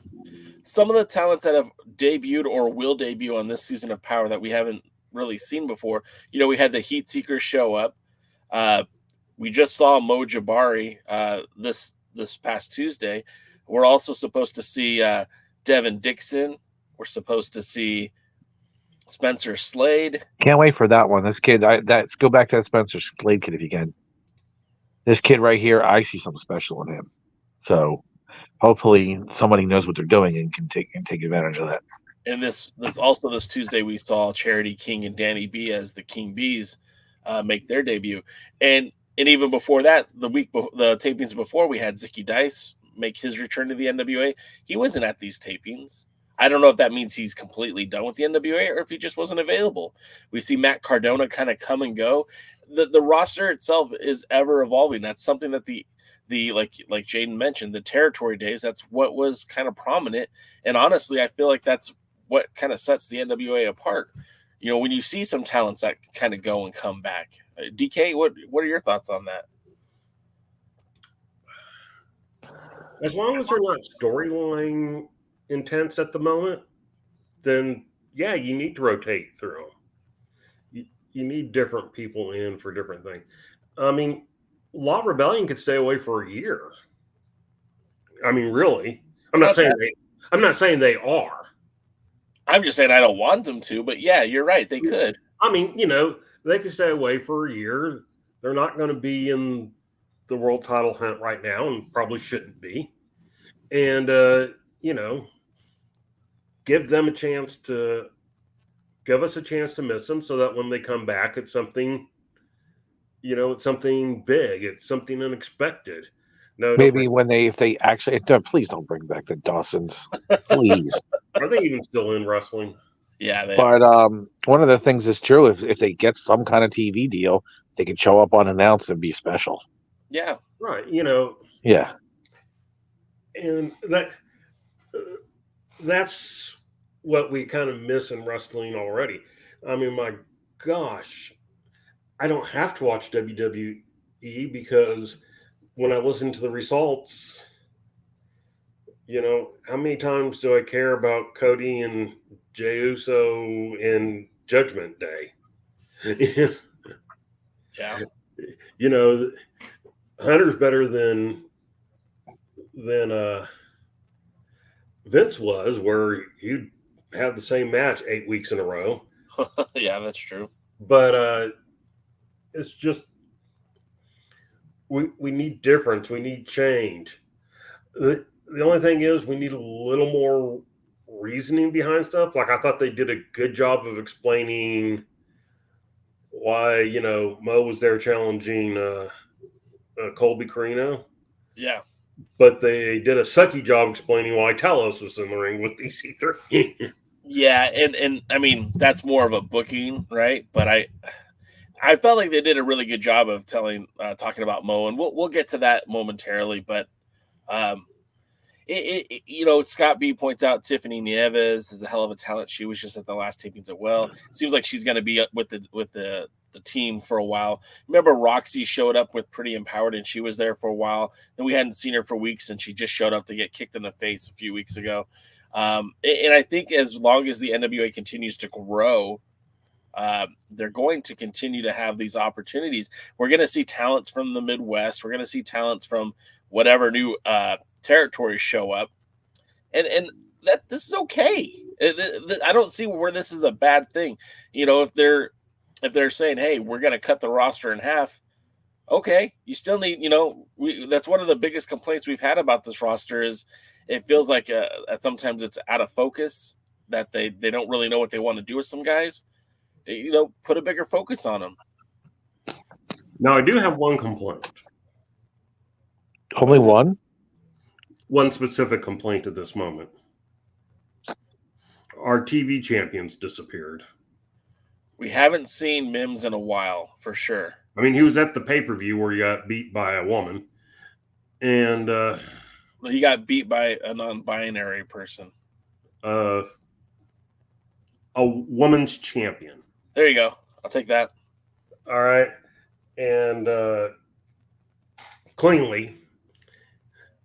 some of the talents that have debuted or will debut on this season of Power that we haven't really seen before. You know, we had the Heat Seekers show up. We just saw Mo Jabari this past Tuesday. We're also supposed to see Devin Dixon. We're supposed to see Spencer Slade. Can't wait for that one. This kid, go back to that Spencer Slade kid if you can. This kid right here, I see something special in him. So hopefully somebody knows what they're doing and can take advantage of that. And this Tuesday we saw Charity King and Danny B as the King Bees make their debut, and even before that, the tapings before, we had Zicky Dice make his return to the NWA. He wasn't at these tapings. I don't know if that means he's completely done with the NWA or if he just wasn't available. We see Matt Cardona kind of come and go. The roster itself is ever evolving. That's something that the like Jaden mentioned, the territory days, that's what was kind of prominent. And honestly, I feel like that's what kind of sets the NWA apart. You know, when you see some talents that kind of go and come back. DK, what are your thoughts on that? As long as they're not storyline intense at the moment, then yeah, you need to rotate through them. You need different people in for different things. I mean, Law Rebellion could stay away for a year. I mean, really. I'm not saying they are. I'm just saying I don't want them to, but yeah, you're right. They could. I mean, you know, they could stay away for a year. They're not going to be in the world title hunt right now and probably shouldn't be. And, you know, give us a chance to miss them so that when they come back, it's something, you know, it's something big. It's something unexpected. No, maybe if they actually, please don't bring back the Dawsons, please. Are they even still in wrestling? Yeah, but one of the things is true. If they get some kind of TV deal, they can show up unannounced and be special. Yeah, right. You know. Yeah, and that's what we kind of miss in wrestling already. I mean, my gosh, I don't have to watch WWE because when I listen to the results, you know, how many times do I care about Cody and Jey Uso in Judgment Day? Yeah. You know, Hunter's better than Vince was, where you had the same match 8 weeks in a row. Yeah, that's true. But it's just we need difference. We need change. The only thing is we need a little more reasoning behind stuff. Like I thought they did a good job of explaining why, you know, Mo was there challenging Colby Carino. Yeah. But they did a sucky job explaining why Talos was in the ring with EC3. Yeah, and I mean, that's more of a booking, right? But I felt like they did a really good job of talking about Mo, and we'll get to that momentarily. But you know, Scott B points out Tiffany Nieves is a hell of a talent. She was just at the last tapings as well. It seems like she's going to be with the team for a while. Remember, Roxy showed up with Pretty Empowered, and she was there for a while. Then we hadn't seen her for weeks, and she just showed up to get kicked in the face a few weeks ago. And I think as long as the NWA continues to grow, they're going to continue to have these opportunities. We're going to see talents from the Midwest. We're going to see talents from whatever new territories show up, and that this is okay. I don't see where this is a bad thing. You know, if they're saying, hey, we're going to cut the roster in half, okay, you still need, you know, that's one of the biggest complaints we've had about this roster is it feels like sometimes it's out of focus, that they don't really know what they want to do with some guys. You know, put a bigger focus on them. Now, I do have one complaint. Only one? One specific complaint at this moment. Our TV champions disappeared. We haven't seen Mims in a while, for sure. I mean, he was at the pay-per-view where he got beat by a woman. And he got beat by a non-binary person. A woman's champion. There you go. I'll take that. All right. And cleanly.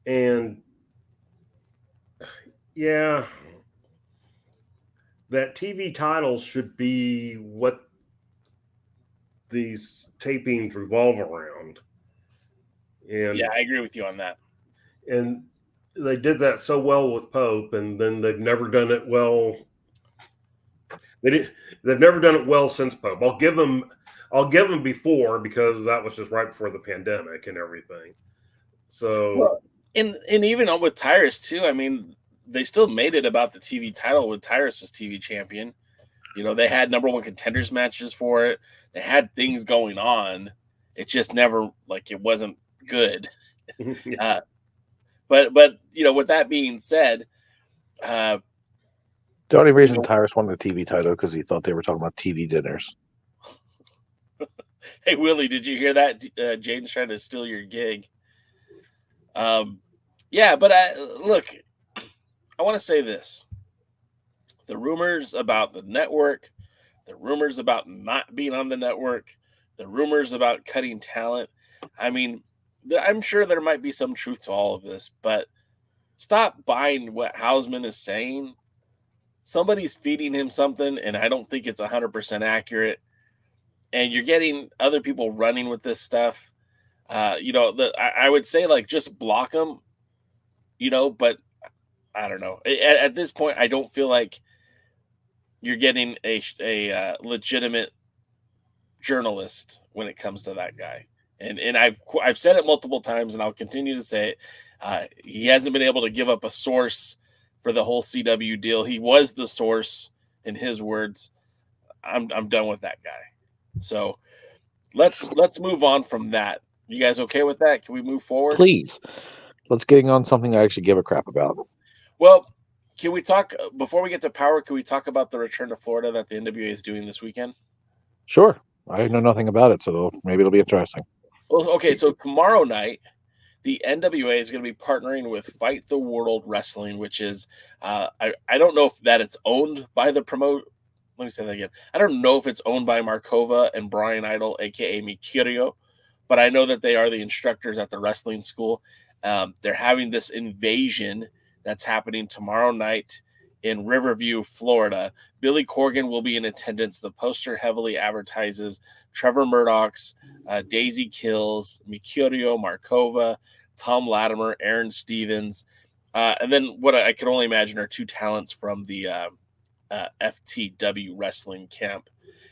And yeah, that TV title should be what these tapings revolve around. And yeah, I agree with you on that. And they did that so well with Pope, and then they've never done it well. They've never done it well since Pope. I'll give them before, because that was just right before the pandemic and everything. So, well, and even with Tyrus too. I mean, they still made it about the TV title when Tyrus was TV champion. You know, they had number one contenders matches for it. They had things going on. It just never, like, it wasn't good. But you know, with that being said, the only reason Tyrus won the TV title because he thought they were talking about TV dinners. Hey, Willie, did you hear that? Jaden's trying to steal your gig. Yeah, but look, I want to say this. The rumors about the network, the rumors about not being on the network, the rumors about cutting talent. I mean, I'm sure there might be some truth to all of this, but stop buying what Hausman is saying. Somebody's feeding him something, and I don't think it's 100% accurate. And you're getting other people running with this stuff. You know, I would say, like, just block them, you know, but I don't know. At this point, I don't feel like you're getting a legitimate journalist when it comes to that guy. And I've said it multiple times, and I'll continue to say it. He hasn't been able to give up a source for the whole CW deal. He was the source, in his words. I'm done with that guy. So let's move on from that. You guys okay with that? Can we move forward? Please. Let's get on something I actually give a crap about. Well, can we talk, before we get to Power, can we talk about the return to Florida that the NWA is doing this weekend? Sure. I know nothing about it, so maybe it'll be interesting. Well, okay, so tomorrow night, the NWA is going to be partnering with Fight the World Wrestling, which is, I don't know if that it's owned by the Let me say that again. I don't know if it's owned by Markova and Brian Idol, a.k.a. Mikirio, but I know that they are the instructors at the wrestling school. They're having this invasion that's happening tomorrow night in Riverview, Florida. Billy Corgan will be in attendance. The poster heavily advertises Trevor Murdoch's Daisy Kills, Mikirio, Markova, Thom Latimer, Aron Stevens, and then what I can only imagine are two talents from the FTW wrestling camp.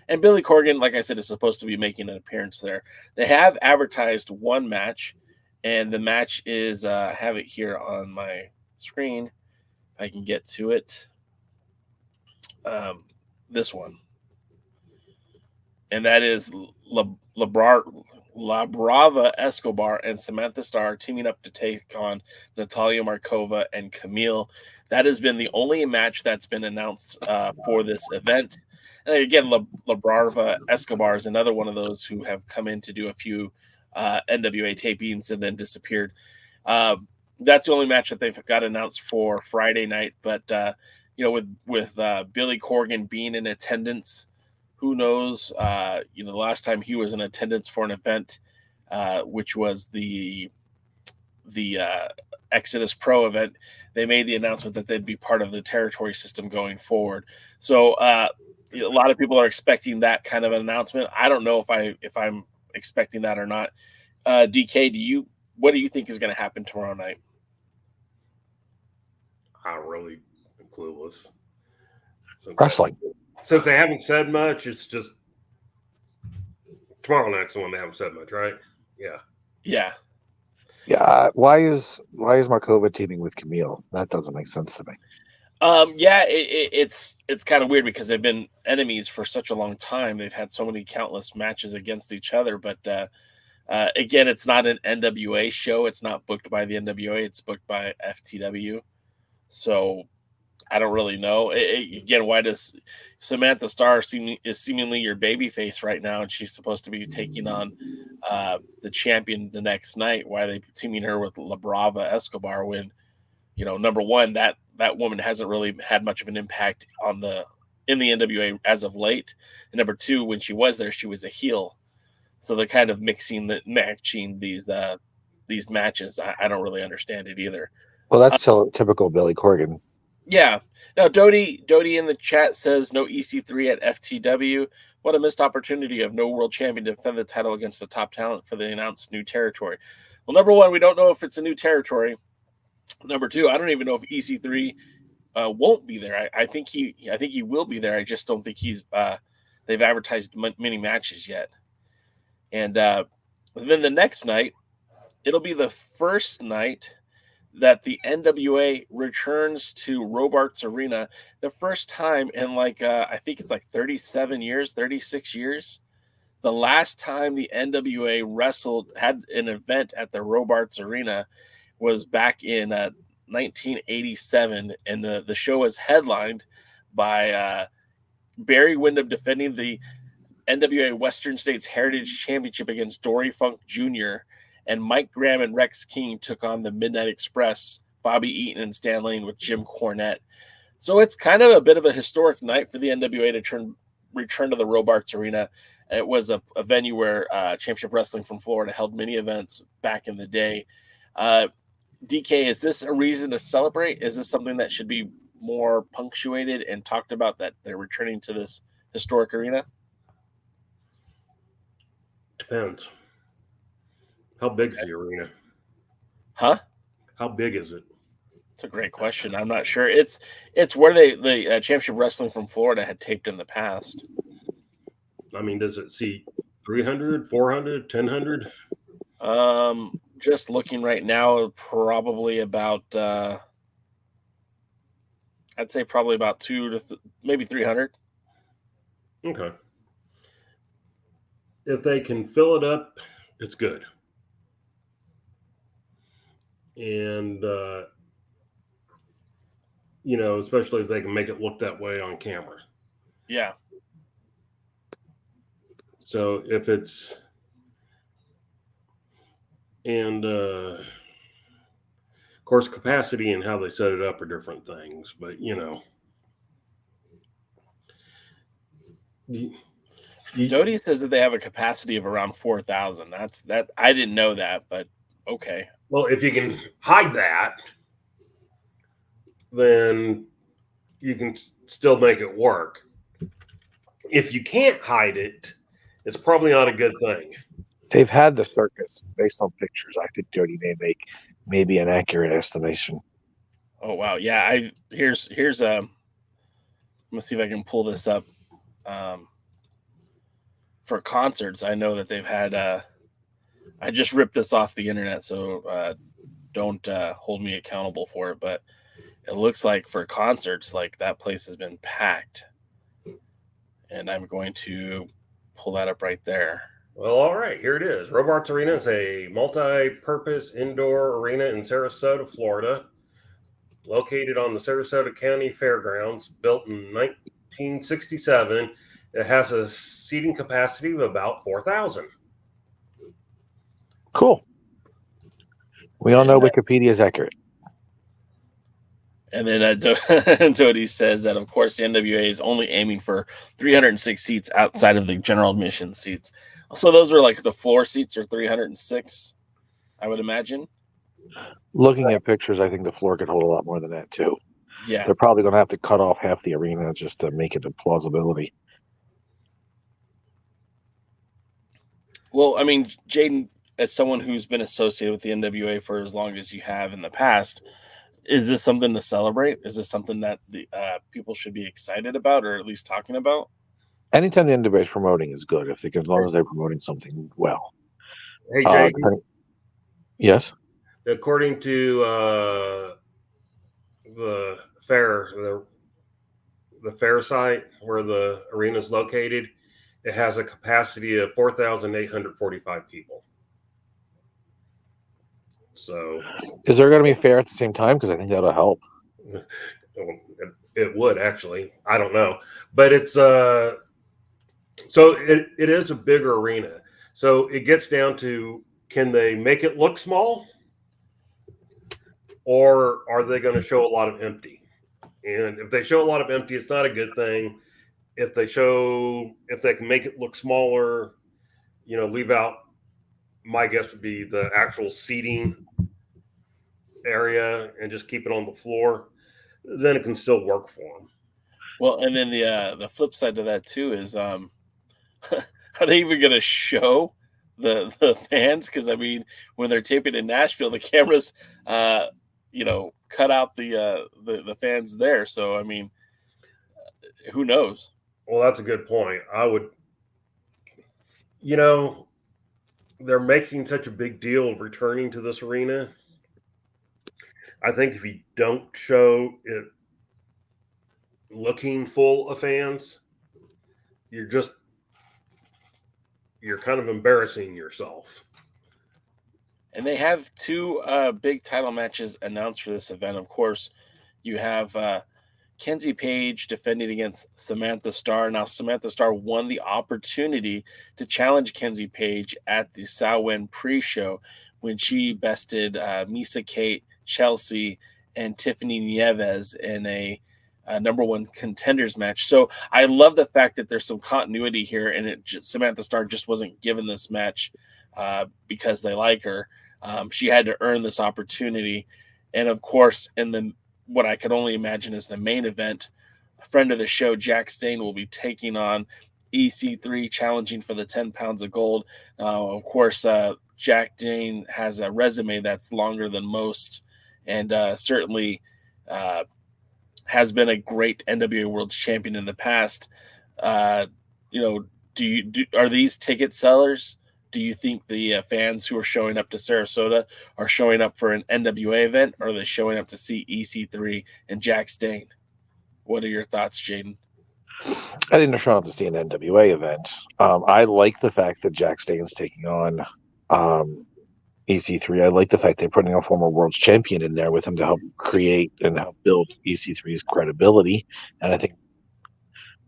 And Billy Corgan, like I said, is supposed to be making an appearance there. They have advertised one match, and the match is, I have it here on my screen. If I can get to it. This one. And that is Labrava, Escobar, and Samantha Starr teaming up to take on Natalia Markova and Kamille. That has been the only match that's been announced for this event. And again, Labrava Escobar is another one of those who have come in to do a few NWA tapings and then disappeared. That's the only match that they've got announced for Friday night. But you know, with Billy Corgan being in attendance, who knows? You know, the last time he was in attendance for an event, which was the Exodus Pro event, they made the announcement that they'd be part of the territory system going forward. So a lot of people are expecting that kind of an announcement. I don't know if I'm expecting that or not. DK, what do you think is going to happen tomorrow night? I'm really clueless. Wrestling. Since they haven't said much, it's just tomorrow night's the one they haven't said much, right? Yeah. Yeah. Yeah. Why is Markova teaming with Kamille? That doesn't make sense to me. Yeah, it's kind of weird because they've been enemies for such a long time. They've had so many countless matches against each other, but again, it's not an NWA show. It's not booked by the NWA. It's booked by FTW. So I don't really know. Again, why does Samantha Starr is seemingly your baby face right now, and she's supposed to be taking on the champion the next night? Why are they teaming her with Labrava Escobar when, you know, number one, that woman hasn't really had much of an impact in the NWA as of late, and number two, when she was there, she was a heel. So they're kind of matching these matches. I don't really understand it either. Well, that's typical Billy Corgan. Yeah. Now, Dodie in the chat says no EC3 at FTW. What a missed opportunity of no world champion to defend the title against the top talent for the announced new territory. Well, number one, we don't know if it's a new territory. Number two, I don't even know if EC3 won't be there. I think he will be there. I just don't think he's. They've advertised many matches yet, and then the next night, it'll be the first night that the NWA returns to Robarts Arena, the first time in I think it's 37 years, 36 years. The last time the NWA had an event at the Robarts Arena was back in 1987, and the show was headlined by Barry Windham defending the NWA Western States Heritage Championship against Dory Funk Jr., and Mike Graham and Rex King took on the Midnight Express, Bobby Eaton and Stan Lane with Jim Cornette. So it's kind of a bit of a historic night for the NWA to return to the Robarts Arena. It was a venue where Championship Wrestling from Florida held many events back in the day. DK, is this a reason to celebrate? Is this something that should be more punctuated and talked about, that they're returning to this historic arena? Depends. How big is the arena? Huh? How big is it? It's a great question. I'm not sure. It's where the Championship Wrestling from Florida had taped in the past. I mean, does it seat 300, 400, 1,000? Just looking right now, probably about I'd say probably about maybe 300. Okay. If they can fill it up, it's good. And, especially if they can make it look that way on camera. Yeah. So if it's, and of course, capacity and how they set it up are different things, but Jody says that they have a capacity of around 4,000. That I didn't know that, but okay. Well, if you can hide that, then you can still make it work. If you can't hide it, it's probably not a good thing. They've had the circus based on pictures. I think Jody may make maybe an accurate estimation. Oh wow, yeah. Here's let me see if I can pull this up. For concerts, I know that they've had. I just ripped this off the internet, so don't hold me accountable for it. But it looks like for concerts, that place has been packed, and I'm going to pull that up right there. Well, all right, here it is. Robarts Arena is a multi-purpose indoor arena in Sarasota, Florida, located on the Sarasota County Fairgrounds, built in 1967. It has a seating capacity of about 4,000. Cool. We all know Wikipedia is accurate. And then Jody says that, of course, the NWA is only aiming for 306 seats outside of the general admission seats. So those are the floor seats are 306, I would imagine. Looking at pictures, I think the floor could hold a lot more than that, too. Yeah. They're probably going to have to cut off half the arena just to make it a plausibility. Well, I mean, Jaden, as someone who's been associated with the NWA for as long as you have in the past, is this something to celebrate? Is this something that the people should be excited about, or at least talking about? Anytime the NWA is promoting is good, as long as they're promoting something well. Hey, Jay. Yes? According to the fair, the fair site where the arena is located, it has a capacity of 4,845 people. So, is there going to be a fair at the same time? Because I think that'll help. It would actually. I don't know, but it's so it is a bigger arena. So it gets down to, can they make it look small, or are they going to show a lot of empty? And if they show a lot of empty, it's not a good thing. If they can make it look smaller, leave out, my guess would be the actual seating area and just keep it on the floor, then it can still work for them. Well, and then the flip side to that too is, are they even going to show the fans? Because I mean, when they're taping in Nashville, the cameras, cut out the fans there. So I mean, who knows? Well, that's a good point. I would, you know, they're making such a big deal of returning to this arena. I think if you don't show it looking full of fans, you're kind of embarrassing yourself. And they have two big title matches announced for this event. Of course, you have Kenzie Paige defending against Samantha Starr. Now, Samantha Starr won the opportunity to challenge Kenzie Paige at the Samhain pre-show when she bested Misa Kate, Chelsea, and Tiffany Nieves in a number one contenders match. So I love the fact that there's some continuity here, and Samantha Starr just wasn't given this match because they like her. She had to earn this opportunity. And of course, in what I could only imagine is the main event, a friend of the show, Jax Dane, will be taking on EC3, challenging for the 10 pounds of gold. Of course, Jax Dane has a resume that's longer than most, and certainly has been a great NWA World Champion in the past. Are these ticket sellers? Do you think the fans who are showing up to Sarasota are showing up for an NWA event, or are they showing up to see EC3 and Jax Dane? What are your thoughts, Jaden? I think they're showing up to see an NWA event. I like the fact that Jax Dane's taking on EC3. I like the fact they're putting a former world champion in there with him to help create and help build EC3's credibility. And I think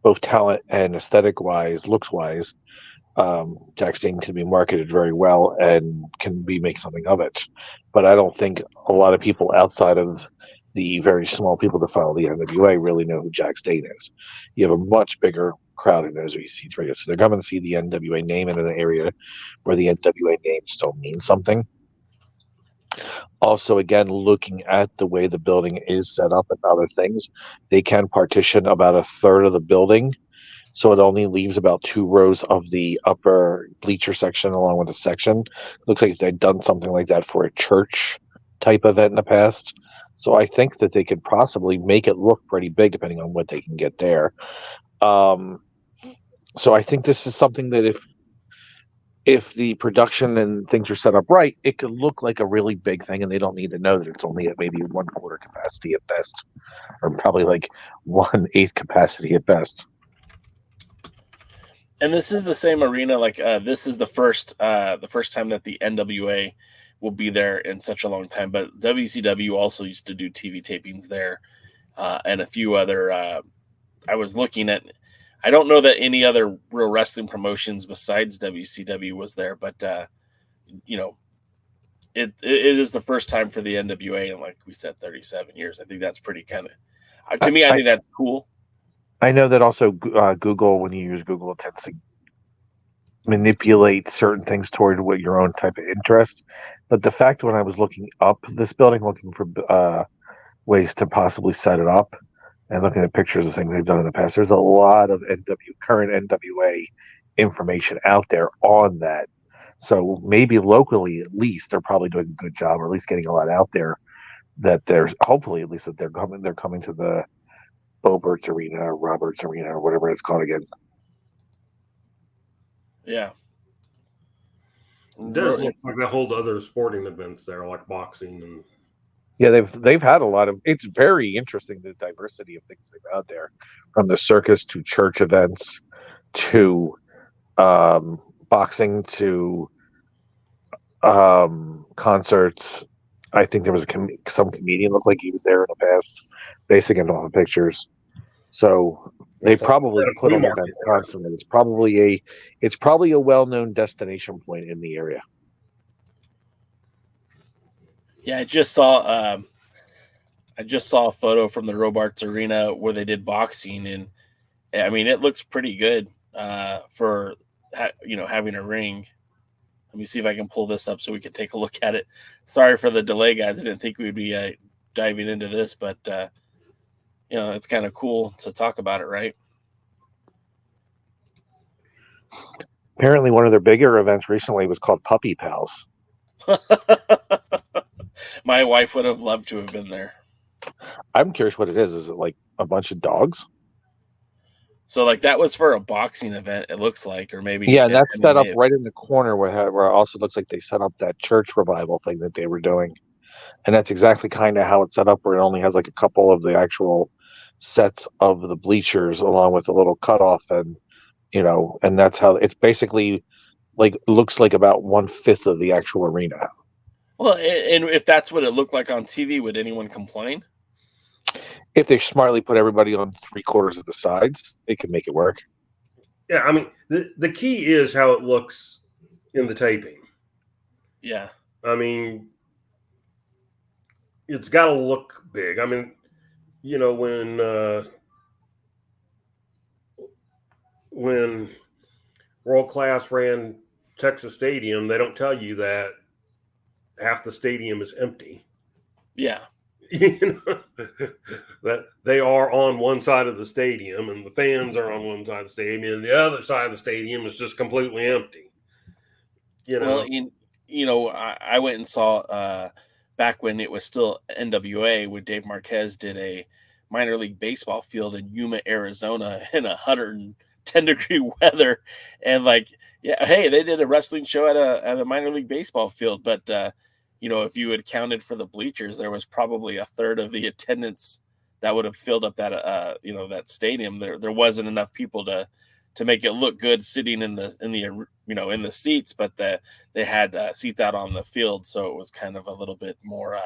both talent and aesthetic-wise, looks-wise, Jax Dane can be marketed very well and can make something of it. But I don't think a lot of people outside of the very small people that follow the NWA really know who Jax Dane is. You have a much bigger crowd who knows who EC3 is. So they're coming to see the NWA name in an area where the NWA name still means something. Also, again, looking at the way the building is set up and other things, they can partition about a third of the building. So it only leaves about 2 rows of the upper bleacher section along with the section. Looks like they've done something like that for a church type event in the past. So I think that they could possibly make it look pretty big depending on what they can get there. So I think this is something that if the production and things are set up right, it could look like a really big thing, and they don't need to know that it's only at maybe 1/4 capacity at best, or probably like 1/8 capacity at best. And this is the same arena. Like this is the first time that the NWA will be there in such a long time. But WCW also used to do TV tapings there, and a few other. I was looking at. I don't know that any other real wrestling promotions besides WCW was there, but it is the first time for the NWA in, like we said, 37 years. I think that's pretty kind of. To me, I think that's cool. I know that also Google, when you use Google, it tends to manipulate certain things toward what your own type of interest. But the fact when I was looking up this building, looking for ways to possibly set it up, and looking at pictures of things they've done in the past, there's a lot of current NWA information out there on that. So maybe locally, at least, they're probably doing a good job, or at least getting a lot out there. That there's hopefully at least that they're coming to the Robarts Arena or Roberts Arena or whatever it's called again. Yeah. It does look like they hold other sporting events there, like boxing and. Yeah, they've had a lot of. It's very interesting, the diversity of things they've had there, from the circus to church events to boxing to concerts. I think there was some comedian looked like he was there in the past, basing it on the pictures. So they probably put on events constantly. It's probably a well-known destination point in the area. Yeah, I just saw a photo from the Robarts Arena where they did boxing, and I mean it looks pretty good for having a ring. Let me see if I can pull this up so we can take a look at it. Sorry for the delay, guys. I didn't think we'd be diving into this, but it's kind of cool to talk about it, right? Apparently, one of their bigger events recently was called Puppy Pals. My wife would have loved to have been there. I'm curious what it is. Is it like a bunch of dogs? So like that was for a boxing event, it looks like, or maybe Yeah, and an that's set up MMA. right in the corner where it also looks like they set up that church revival thing that they were doing. And that's exactly kind of how it's set up, where it only has like a couple of the actual sets of the bleachers along with a little cutoff, and and that's how it's basically like looks like about 1/5 of the actual arena. Well, and if that's what it looked like on TV, would anyone complain? If they smartly put everybody on 3/4 of the sides, they can make it work. Yeah, I mean, the key is how it looks in the taping. Yeah. I mean, it's got to look big. I mean, when World Class ran Texas Stadium, they don't tell you that half the stadium is empty. Yeah. That they are on one side of the stadium and the fans are on one side of the stadium, and the other side of the stadium is just completely empty. Well, I went and saw back when it was still NWA, when Dave Marquez did a minor league baseball field in Yuma, Arizona, in 110-degree weather, and hey, they did a wrestling show at a minor league baseball field, but if you had counted for the bleachers, there was probably a third of the attendance that would have filled up that that stadium. There wasn't enough people to make it look good sitting in the seats, but they had seats out on the field, so it was kind of a little bit more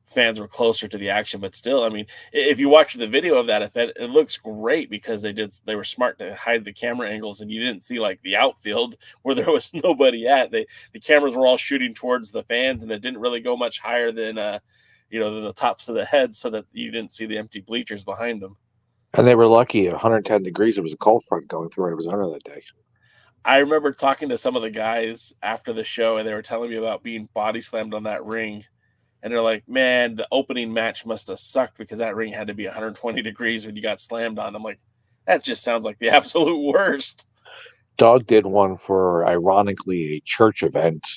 fans were closer to the action. But still, I mean, if you watch the video of that event, it looks great because they were smart to hide the camera angles, and you didn't see like the outfield where there was nobody at. The cameras were all shooting towards the fans, and it didn't really go much higher than than the tops of the heads, so that you didn't see the empty bleachers behind them. And they were lucky. 110 degrees. It was a cold front going through Arizona that day. I remember talking to some of the guys after the show, and they were telling me about being body slammed on that ring. And they're like, man, the opening match must have sucked because that ring had to be 120 degrees when you got slammed on. I'm like, that just sounds like the absolute worst. Dog did one for, ironically, a church event.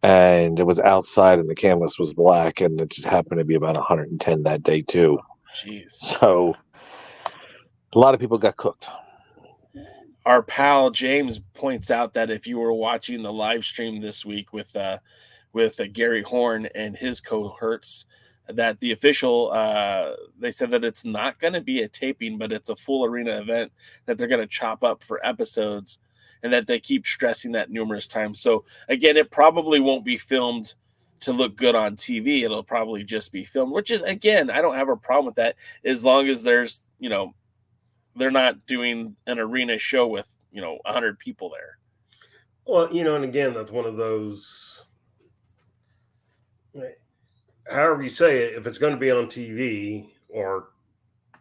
And it was outside, and the canvas was black, and it just happened to be about 110 that day, too. Jeez. So a lot of people got cooked. Our pal James points out that if you were watching the live stream this week with Gary Horn and his cohorts, that the official, they said that it's not going to be a taping, but it's a full arena event that they're going to chop up for episodes, and that they keep stressing that numerous times. So again, it probably won't be filmed to look good on TV. It'll probably just be filmed, which is, again, I don't have a problem with that, as long as there's, they're not doing an arena show with, 100 people there. Well, and again, that's one of those, however you say it, if it's going to be on TV or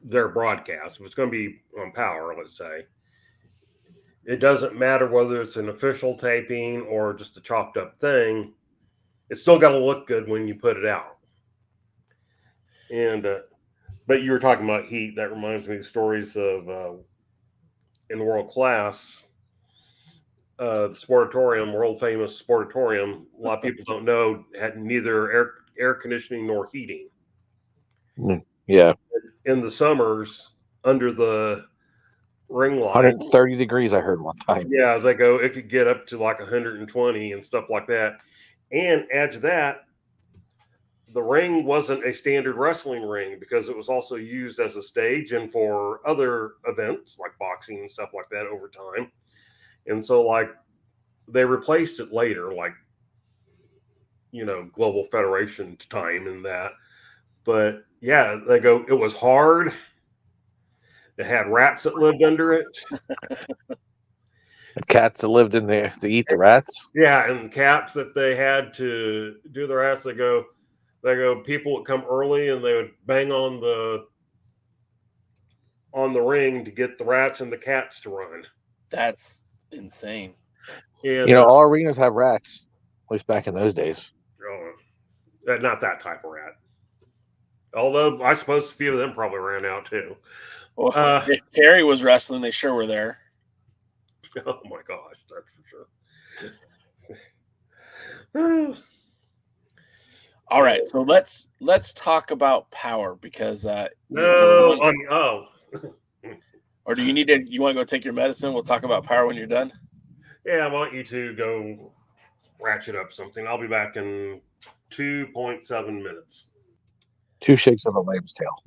their broadcast, if it's going to be on Power, let's say, it doesn't matter whether it's an official taping or just a chopped up thing. It's still got to look good when you put it out. And, but you were talking about heat. That reminds me of stories of in World Class, the Sportatorium, world famous Sportatorium. A lot of people don't know, had neither air conditioning nor heating. Yeah. In the summers, under the ring light, 130 degrees, I heard one time. Yeah, it could get up to like 120 and stuff like that. And add to that, the ring wasn't a standard wrestling ring, because it was also used as a stage and for other events like boxing and stuff like that over time. And so they replaced it later, Global Federation time and that. But yeah, it was hard. It had rats that lived under it. The cats that lived in there to eat the rats. Yeah, and cats that they had to do the rats. They go, people would come early and they would bang on the ring to get the rats and the cats to run. That's insane. And all arenas have rats, at least back in those days. Not that type of rat. Although I suppose a few of them probably ran out too. Well, if Terry was wrestling, they sure were there. Oh my gosh, that's for sure. All right, so let's talk about power because no, or do you need to? You want to go take your medicine? We'll talk about power when you're done. yeah, I want you to go ratchet up something. I'll be back in 2.7 minutes. 2 shakes of a lamb's tail.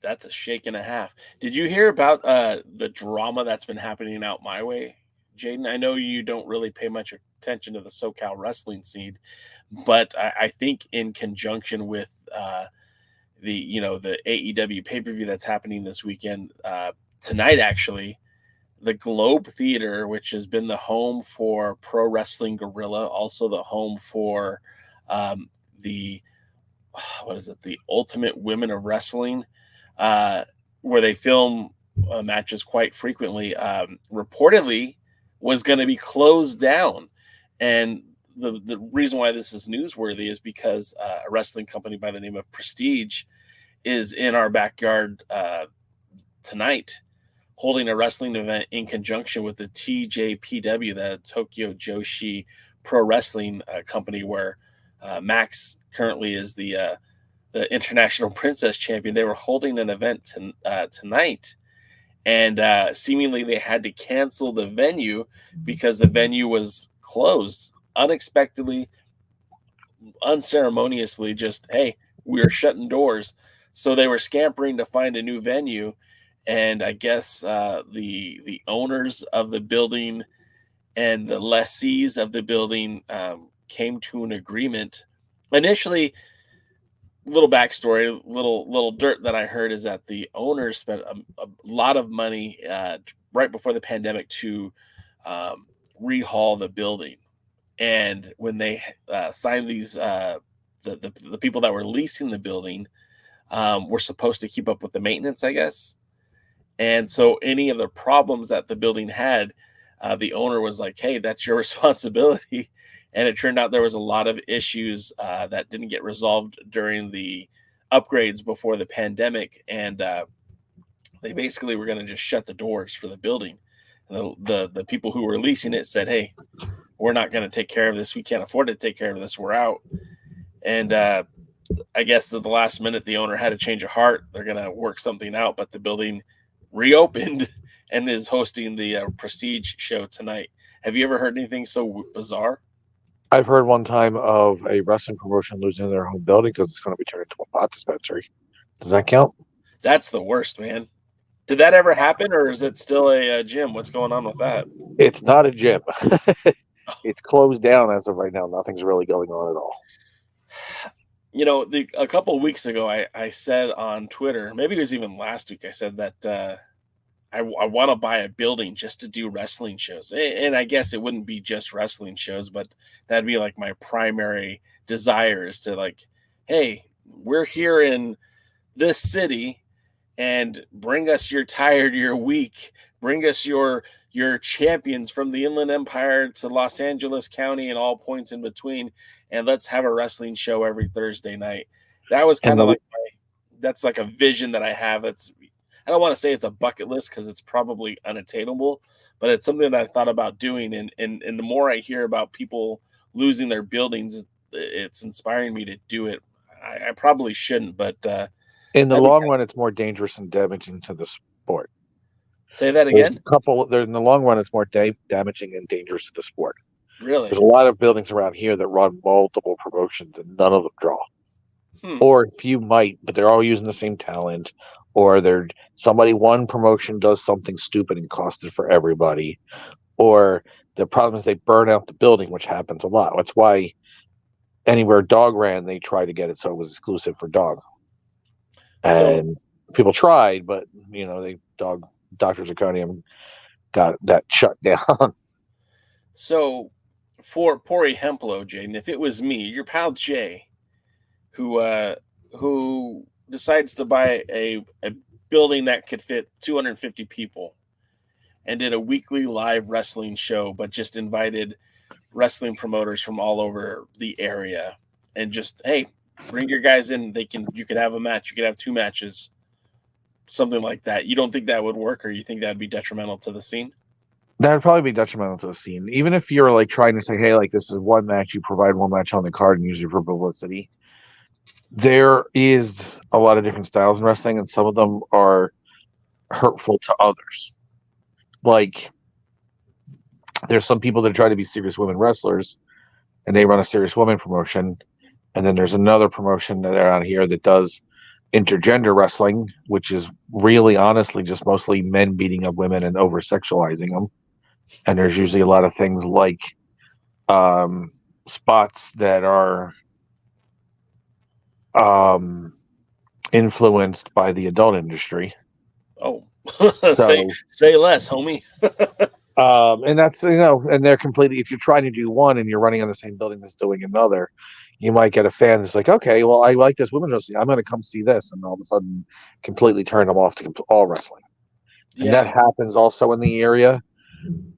That's a shake and a half. Did you hear about the drama that's been happening out my way, Jaden? I know you don't really pay much attention to the SoCal wrestling scene, but I think in conjunction with the AEW pay-per-view that's happening this weekend, tonight actually, the Globe Theater, which has been the home for Pro Wrestling Guerrilla, also the home for the Ultimate Women of Wrestling, where they film matches quite frequently, reportedly was going to be closed down. And the reason why this is newsworthy is because a wrestling company by the name of Prestige is in our backyard tonight, holding a wrestling event in conjunction with the TJPW, the Tokyo Joshi Pro Wrestling company, where Max currently is the International Princess Champion. They were holding an event tonight, and seemingly they had to cancel the venue because the venue was closed unexpectedly, unceremoniously. Just, hey, we are shutting doors. So they were scampering to find a new venue, and I guess the owners of the building and the lessees of the building came to an agreement. Initially, little backstory, little dirt that I heard is that the owners spent a lot of money right before the pandemic to rehaul the building, and when they signed these, the people that were leasing the building were supposed to keep up with the maintenance, I guess. And so any of the problems that the building had, the owner was like, hey, that's your responsibility. And it turned out there was a lot of issues that didn't get resolved during the upgrades before the pandemic. And they basically were going to just shut the doors for the building. And the people who were leasing it said, hey, we're not going to take care of this. We can't afford to take care of this. We're out. And I guess at the last minute, the owner had a change of heart. They're going to work something out, but the building reopened and is hosting the Prestige show tonight. Have you ever heard anything so bizarre? I've heard one time of a wrestling promotion losing their home building because it's going to be turned into a pot dispensary. Does that count? That's the worst, man. Did that ever happen, or is it still a gym? What's going on with that? It's not a gym. It's closed down as of right now. Nothing's really going on at all. You know, a couple of weeks ago, I said on Twitter, maybe it was even last week, I said that I want to buy a building just to do wrestling shows. And I guess it wouldn't be just wrestling shows, but that'd be like my primary desire is to like, hey, we're here in this city and bring us your tired, your weak, bring us your champions from the Inland Empire to Los Angeles County and all points in between. And let's have a wrestling show every Thursday night. That was kind of like that's like a vision that I have. I don't want to say it's a bucket list because it's probably unattainable, but it's something that I thought about doing. And the more I hear about people losing their buildings, it's inspiring me to do it. I probably shouldn't, but in the long run, it's more dangerous and damaging to the sport. Say that again. In the long run, it's more damaging and dangerous to the sport. Really? There's a lot of buildings around here that run multiple promotions and none of them draw. Or a few might, but they're all using the same talent. Or one promotion does something stupid and costs it for everybody. Or the problem is they burn out the building, which happens a lot. That's why anywhere Dog ran, they tried to get it so it was exclusive for Dog. And people tried, but Dr. Zirconium got that shut down. So for Pori Hemplo, Jaden, if it was me, your pal Jay, who decides to buy a building that could fit 250 people and did a weekly live wrestling show, but just invited wrestling promoters from all over the area and just, hey, bring your guys in. You could have a match. You could have 2 matches, something like that. You don't think that would work, or you think that'd be detrimental to the scene? That would probably be detrimental to the scene. Even if you're like trying to say, hey, like this is one match, you provide one match on the card and use it for publicity. There is a lot of different styles in wrestling, and some of them are hurtful to others. Like, there's some people that try to be serious women wrestlers, and they run a serious woman promotion. And then there's another promotion that around here that does intergender wrestling, which is really honestly just mostly men beating up women and over sexualizing them. And there's usually a lot of things like spots that are influenced by the adult industry. Oh, say less, homie. And that's, and they're completely, if you're trying to do one and you're running on the same building that's doing another, you might get a fan that's like, okay, well, I like this women's wrestling, I'm going to come see this, and all of a sudden completely turn them off to all wrestling. And that happens also in the area.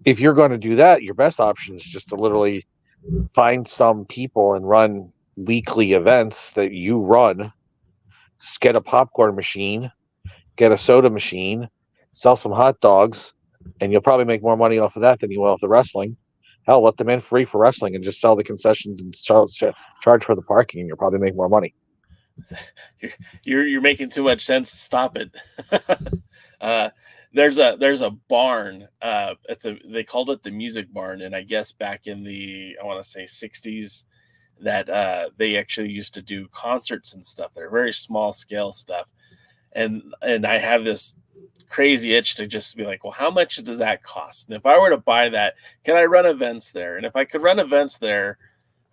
If you're going to do that, your best option is just to literally find some people and run weekly events that you run. Get a popcorn machine, get a soda machine, sell some hot dogs, and you'll probably make more money off of that than you will off the wrestling. Hell, let them in free for wrestling and just sell the concessions and charge for the parking, and you'll probably make more money. You're making too much sense. Stop it. There's a barn. They called it the Music Barn, and I guess back in the, I want to say 60s, that they actually used to do concerts and stuff. They're very small scale stuff, and I have this crazy itch to just be like, well, how much does that cost? And if I were to buy that, can I run events there? And if I could run events there,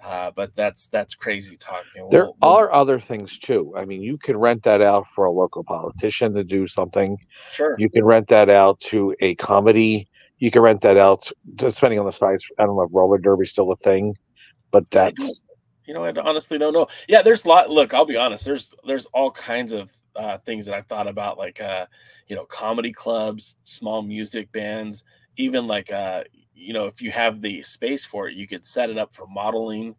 but that's crazy talking. There are other things too. I mean, you can rent that out for a local politician to do something. Sure. You can rent that out to a comedy. You can rent that out, depending on the size. I don't know if roller derby is still a thing, but that's. I honestly don't know. Yeah, there's a lot. Look, I'll be honest. There's all kinds of things that I've thought about, like comedy clubs, small music bands, even like if you have the space for it, you could set it up for modeling.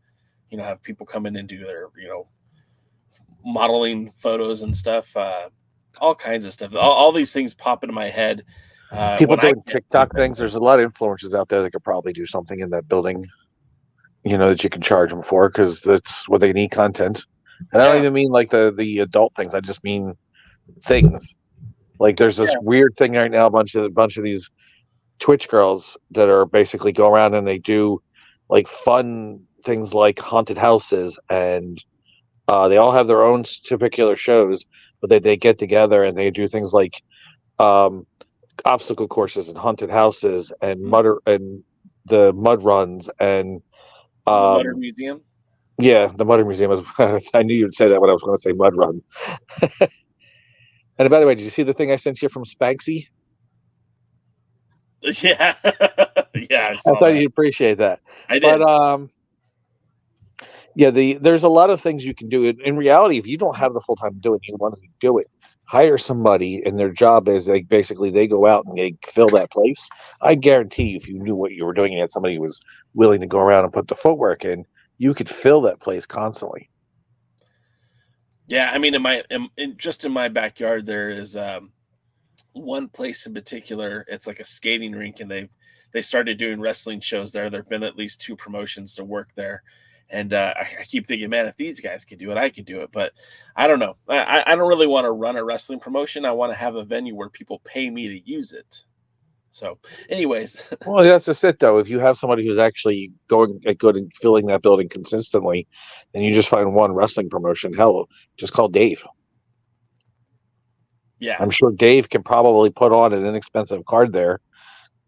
Have people come in and do their modeling photos and stuff. All kinds of stuff. All these things pop into my head. People doing TikTok things. There's a lot of influencers out there that could probably do something in that building. That you can charge them for, because that's what they need, content. And I don't even mean like the adult things. I just mean things. Like there's this weird thing right now, a bunch of these Twitch girls that are basically go around and they do like fun things like haunted houses, and they all have their own particular shows, but they get together and they do things like obstacle courses and haunted houses and the mud runs and the Mutter Museum. Yeah, the Mutter Museum. I knew you'd say that when I was going to say mud run. And by the way, did you see the thing I sent you from Spanksy? Yeah, yeah. I thought you'd appreciate that. I did. But there's a lot of things you can do. In reality, if you don't have the full time to do it, you want to do it. Hire somebody, and their job is they go out and they fill that place. I guarantee you, if you knew what you were doing and had somebody who was willing to go around and put the footwork in, you could fill that place constantly. Yeah, I mean, in my backyard, there is one place in particular. It's like a skating rink, and they started doing wrestling shows there. There've been at least 2 promotions to work there. And I keep thinking, man, if these guys could do it, I could do it. But I don't know. I don't really want to run a wrestling promotion. I want to have a venue where people pay me to use it. So, anyways. Well, that's just it, though. If you have somebody who's actually going at good and filling that building consistently, then you just find one wrestling promotion. Hell, just call Dave. Yeah. I'm sure Dave can probably put on an inexpensive card there,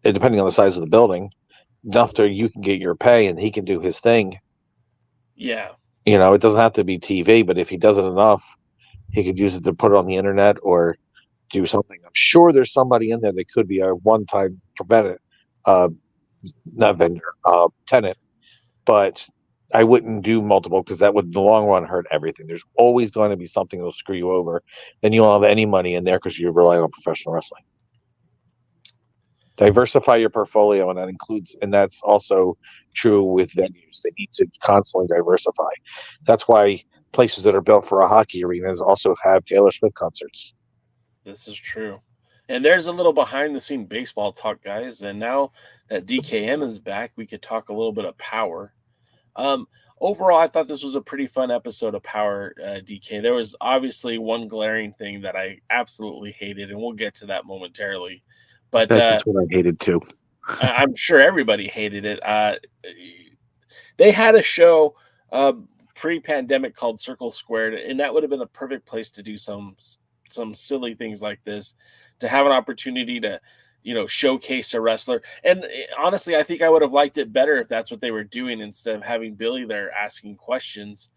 depending on the size of the building, enough to you can get your pay and he can do his thing. Yeah. It doesn't have to be TV, but if he does it enough, he could use it to put it on the internet or do something. I'm sure there's somebody in there that could be a one-time tenant, but I wouldn't do multiple because that would in the long run hurt everything. There's always going to be something that'll screw you over. Then you won't have any money in there because you're relying on professional wrestling. Diversify your portfolio, and that's also true with venues. They need to constantly diversify. That's why places that are built for a hockey arenas also have Taylor Swift concerts. This is true. And there's a little behind the scene baseball talk, guys. And now that DKM is back, we could talk a little bit of Power. Overall, I thought this was a pretty fun episode of Power, DK. There was obviously one glaring thing that I absolutely hated, and we'll get to that momentarily. But That's what I hated too. I'm sure everybody hated it. They had a show pre-pandemic called Circle Squared, and that would have been the perfect place to do some silly things like this, to have an opportunity to, showcase a wrestler. And honestly, I think I would have liked it better if that's what they were doing, instead of having Billy there asking questions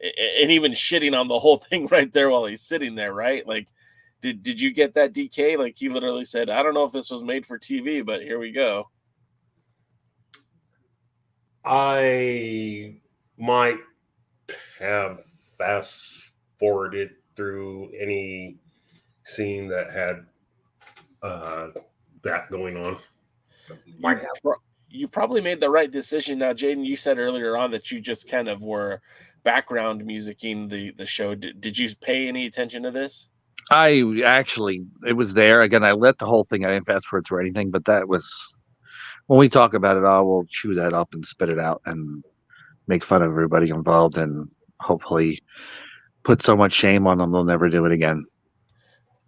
and even shitting on the whole thing right there while he's sitting there, right? Like, did you get that, DK? Like, he literally said, I don't know if this was made for TV, but here we go. I might have fast forwarded through any scene that had that going on. You probably made the right decision. Now, Jaden, you said earlier on that you just kind of were background musicking the show. Did you pay any attention to this? It was there. Again, I let the whole thing, I didn't fast forward through anything, but that was, when we talk about it, I will chew that up and spit it out and make fun of everybody involved and hopefully put so much shame on them they'll never do it again.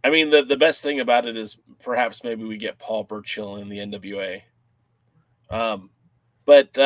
I mean, the best thing about it is perhaps maybe we get Paul Burchill in the NWA. But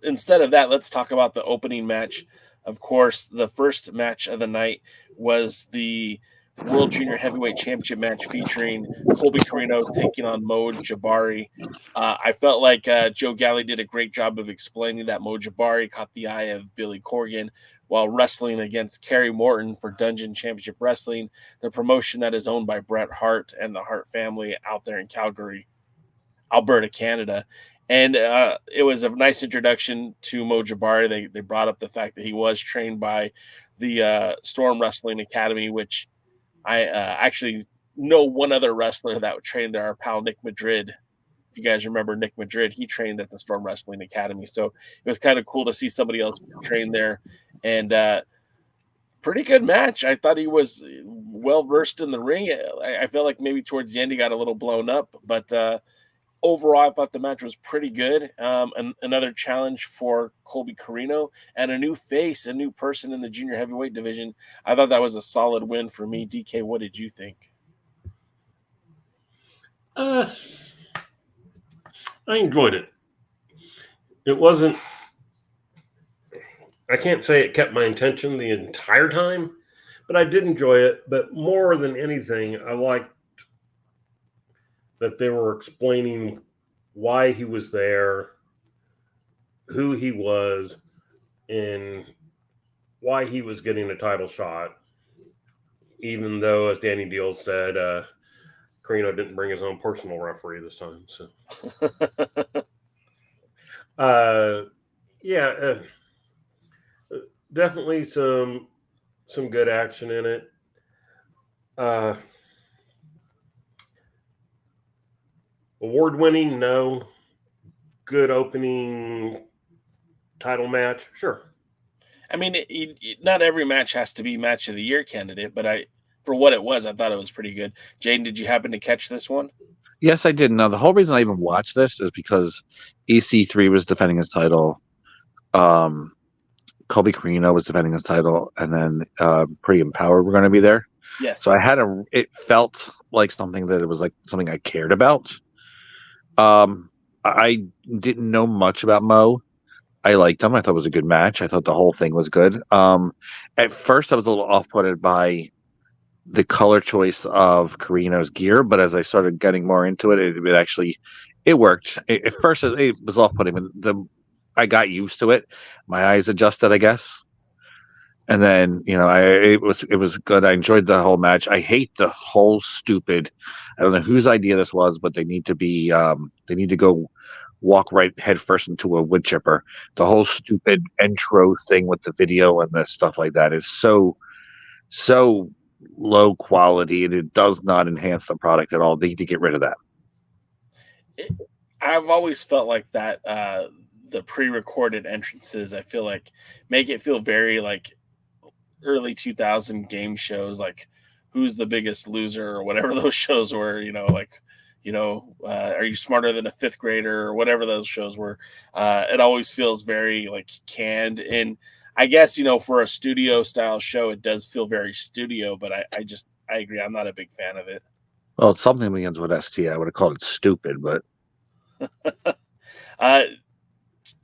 instead of that, let's talk about the opening match. Of course, the first match of the night was the World Junior Heavyweight Championship match featuring Colby Corino taking on Mo Jabari. I felt like Joe Galley did a great job of explaining that Mo Jabari caught the eye of Billy Corgan while wrestling against Kerry Morton for Dungeon Championship Wrestling, the promotion that is owned by Bret Hart and the Hart family out there in Calgary, Alberta, Canada. And it was a nice introduction to Mo Jabari. They brought up the fact that he was trained by the Storm Wrestling Academy, which I actually know one other wrestler that trained there, our pal Nick Madrid. If you guys remember Nick Madrid, he trained at the Storm Wrestling Academy. So it was kind of cool to see somebody else train there. And pretty good match. I thought he was well-versed in the ring. I felt like maybe towards the end he got a little blown up. But overall, I thought the match was pretty good. And another challenge for Colby Corino and a new face, a new person in the junior heavyweight division. I thought that was a solid win for me. DK, what did you think? I enjoyed it. It wasn't, I can't say it kept my attention the entire time, but I did enjoy it. But more than anything, I liked that they were explaining why he was there, who he was, and why he was getting a title shot, even though, as Danny Deal said, Corino didn't bring his own personal referee this time. So, definitely some good action in it. Award-winning, no. Good opening title match, sure. I mean, not every match has to be match of the year candidate, but for what it was, I thought it was pretty good. Jaden, did you happen to catch this one? Yes, I did. Now, the whole reason I even watched this is because EC3 was defending his title. Colby Corino was defending his title, and then Pretty Empowered were going to be there. Yes. So it felt like something that it was like something I cared about. I didn't know much about Mo. I liked him. I thought it was a good match. I thought the whole thing was good. At first, I was a little off-putted by the color choice of Corino's gear, but as I started getting more into it, it worked. At first, it was off-putting, but I got used to it. My eyes adjusted, I guess. And then, it was good. I enjoyed the whole match. I hate the whole stupid, I don't know whose idea this was, but they need to go walk right head first into a wood chipper. The whole stupid intro thing with the video and the stuff like that is so low quality, and it does not enhance the product at all. They need to get rid of that. I've always felt like that. The pre-recorded entrances, I feel like, make it feel very like early 2000 game shows, like Who's the biggest loser or whatever those shows were, are you smarter than a fifth grader or whatever those shows were. It always feels very like canned. And I guess, for a studio style show, it does feel very studio, but I agree. I'm not a big fan of it. Well, it's something begins with ST. I would have called it stupid, but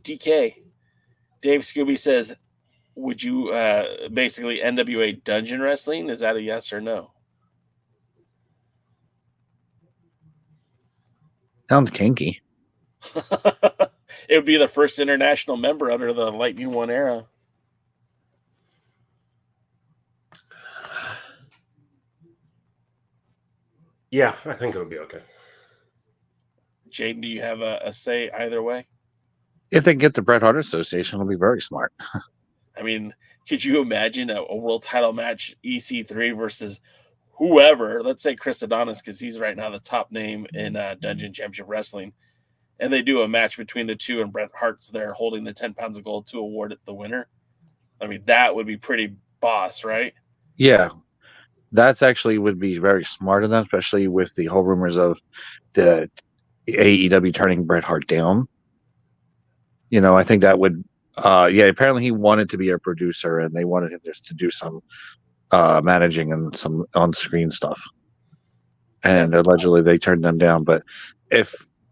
DK Dave Scooby says, would you basically NWA dungeon wrestling? Is that a yes or no? sounds kinky. It would be the first international member under the Lightning One era. Yeah, I think it would be okay. Jaden, do you have a say either way? If they can get the Bret Hart Association, it'll be very smart. I mean, could you imagine a world title match, EC3 versus whoever? Let's say Chris Adonis, because he's right now the top name in Dungeon Championship Wrestling. And they do a match between the two, and Bret Hart's there holding the 10 pounds of gold to award it the winner. I mean, that would be pretty boss, right? Yeah, that's actually would be very smart of them, especially with the whole rumors of the AEW turning Bret Hart down. I think that would, apparently he wanted to be a producer, and they wanted him just to do some managing and some on-screen stuff. And allegedly they turned them down. But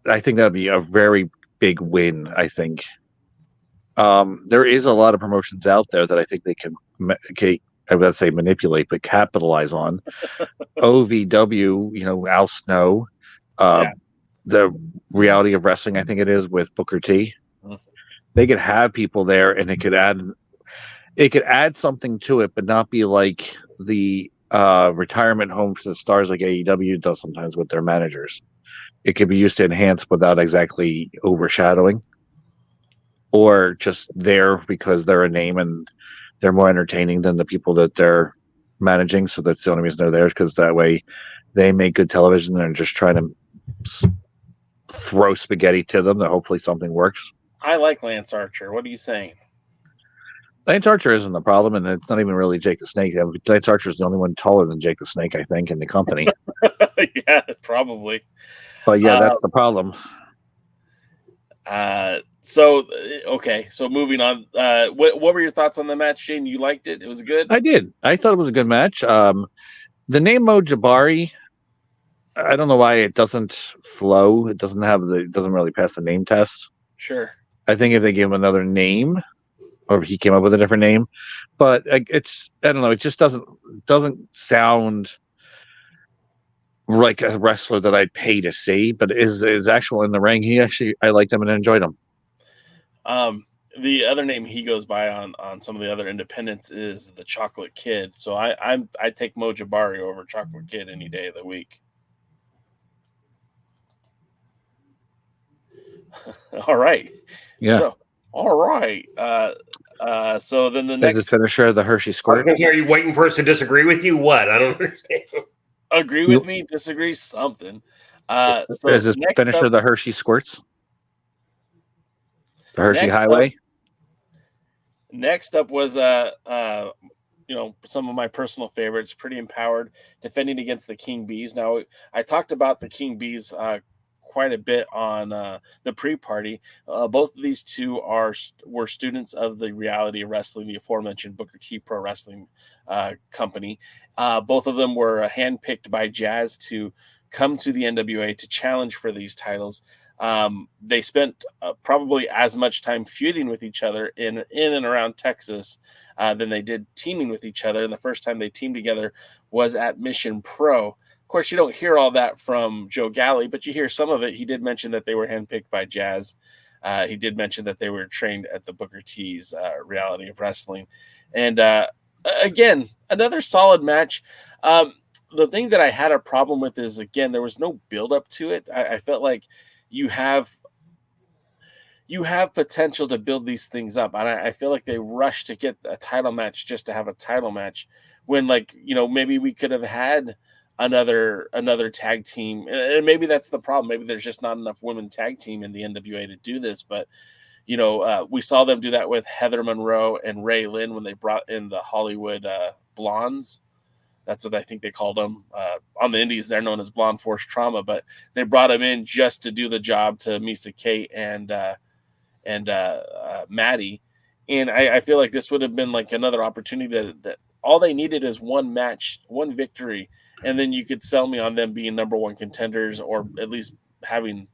I think that would be a very big win, I think. There is a lot of promotions out there that I think they can, I would say manipulate, but capitalize on. OVW, Al Snow, the Reality of Wrestling, I think it is, with Booker T. They could have people there, and it could add something to it, but not be like the retirement home for the stars like AEW does sometimes with their managers. It could be used to enhance without exactly overshadowing, or just there because they're a name and they're more entertaining than the people that they're managing. So that's the only reason they're there, because that way they make good television and just trying to throw spaghetti to them that hopefully something works. I like Lance Archer. What are you saying? Lance Archer isn't the problem, and it's not even really Jake the Snake. Lance Archer is the only one taller than Jake the Snake, I think, in the company. Yeah, probably. But yeah, that's the problem. So moving on. What were your thoughts on the match, Shane? You liked it? It was good? I did. I thought it was a good match. The name Mo Jabari, I don't know why it doesn't flow. It doesn't really pass the name test. Sure. I think if they give him another name, or if he came up with a different name, but I don't know. It just doesn't sound like a wrestler that I'd pay to see. But is actual in the ring. I liked him and enjoyed him. The other name he goes by on some of the other independents is the Chocolate Kid. So I take Mo Jabari over Chocolate Kid any day of the week. All right. Yeah. So, all right. So then the next. Is this finisher the Hershey Squirt? Are you waiting for us to disagree with you? What? I don't understand. Agree with me, disagree, something. So is this finisher the Hershey Squirts? The Hershey Highway? Next up was some of my personal favorites, Pretty Empowered, defending against the King Bees. Now, I talked about the King Bees quite a bit on the pre-party. Both of these two were students of the Reality of Wrestling, the aforementioned Booker T Pro Wrestling company. Both of them were handpicked by Jazz to come to the NWA to challenge for these titles. They spent probably as much time feuding with each other in and around Texas than they did teaming with each other. And the first time they teamed together was at Mission Pro. Of course, you don't hear all that from Joe Galley, but you hear some of it. He did mention that they were handpicked by Jazz. He did mention that they were trained at the Booker T's Reality of Wrestling. And again, another solid match. The thing that I had a problem with is, again, there was no build up to it. I felt like you have potential to build these things up. And I feel like they rushed to get a title match just to have a title match when, maybe we could have had another tag team. And maybe that's the problem. Maybe there's just not enough women tag team in the NWA to do this. But, we saw them do that with Heather Monroe and Ray Lynn when they brought in the Hollywood Blondes. That's what I think they called him. On the Indies, they're known as Blonde Force Trauma, but they brought him in just to do the job to Misa Kate and Maddie. And I feel like this would have been like another opportunity that all they needed is one match, one victory, and then you could sell me on them being number one contenders, or at least having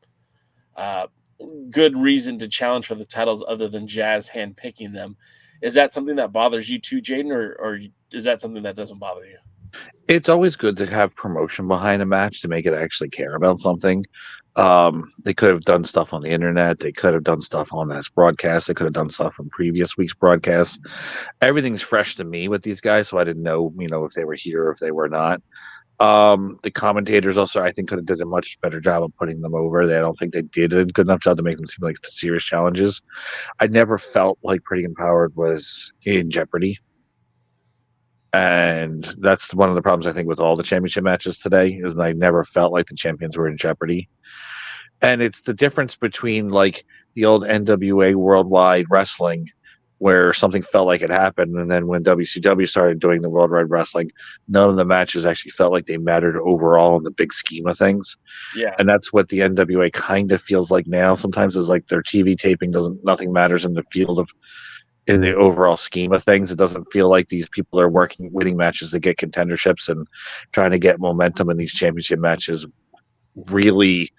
good reason to challenge for the titles other than Jazz handpicking them. Is that something that bothers you too, Jaden, or is that something that doesn't bother you? It's always good to have promotion behind a match to make it actually care about something. They could have done stuff on the internet. They could have done stuff on this broadcast. They could have done stuff from previous week's broadcast. Everything's fresh to me with these guys, so I didn't know, if they were here or if they were not. The commentators also, I think, could have did a much better job of putting them over. I don't think they did a good enough job to make them seem like serious challenges. I never felt like Pretty Empowered was in jeopardy. And that's one of the problems, I think, with all the championship matches today, is that I never felt like the champions were in jeopardy. And it's the difference between like the old NWA Worldwide Wrestling, where something felt like it happened, and then when WCW started doing the Worldwide Wrestling, none of the matches actually felt like they mattered overall in the big scheme of things. Yeah. And that's what the NWA kind of feels like now. Sometimes it's like their TV taping nothing matters in the field of, in the overall scheme of things. It doesn't feel like these people are winning matches to get contenderships, and trying to get momentum in these championship matches really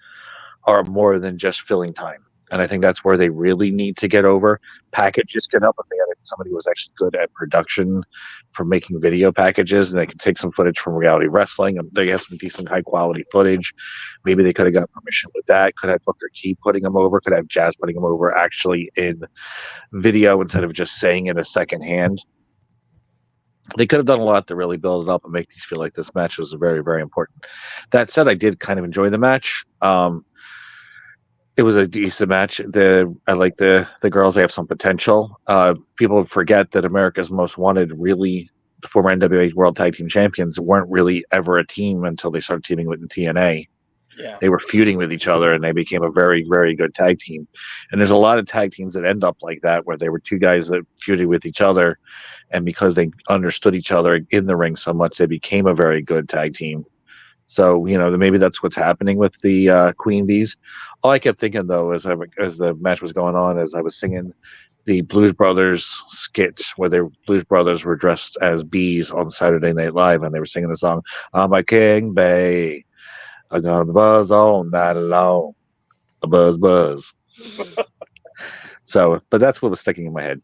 are more than just filling time. And I think that's where they really need to get over. Packages can help if they had somebody who was actually good at production for making video packages, and they could take some footage from reality wrestling, and they have some decent high quality footage. Maybe they could have got permission with that. Could have Booker T putting them over, could have Jazz putting them over actually in video instead of just saying it a second hand. They could have done a lot to really build it up and make these feel like this match was very, very important. That said, I did kind of enjoy the match. It was a decent match. I like the girls. They have some potential. People forget that America's Most Wanted, really, the former NWA World Tag Team Champions, weren't really ever a team until they started teaming with the TNA. Yeah. They were feuding with each other, and they became a very, very good tag team. And there's a lot of tag teams that end up like that, where they were two guys that feuded with each other, and because they understood each other in the ring so much, they became a very good tag team. So, maybe that's what's happening with the Queen Bees. All I kept thinking, though, as the match was going on, as I was singing the Blues Brothers skit, where the Blues Brothers were dressed as bees on Saturday Night Live, and they were singing the song, "I'm a king, bae. I'm gonna buzz all night long. A buzz, buzz." So, but that's what was sticking in my head.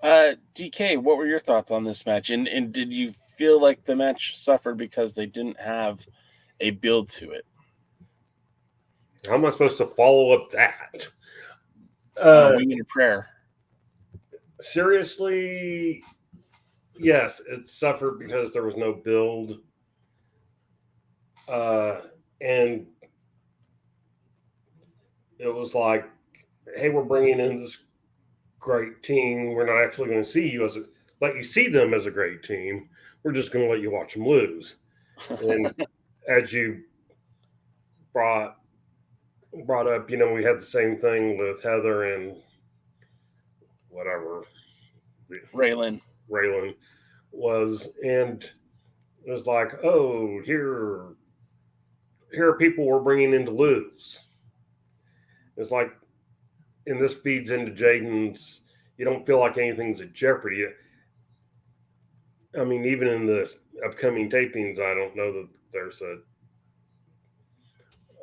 DK, what were your thoughts on this match? And did you feel like the match suffered because they didn't have a build to it? How am I supposed to follow up that? Wing and a prayer. Seriously, yes, it suffered because there was no build. And it was like, hey, we're bringing in this great team. We're not actually going to see you let you see them as a great team. We're just going to let you watch them lose. And as you brought up, we had the same thing with Heather and whatever Raylan was, and it was like, oh, here are people we're bringing in to lose. It's like, and this feeds into Jaden's, you don't feel like anything's at jeopardy. I mean, even in the upcoming tapings, I don't know that there's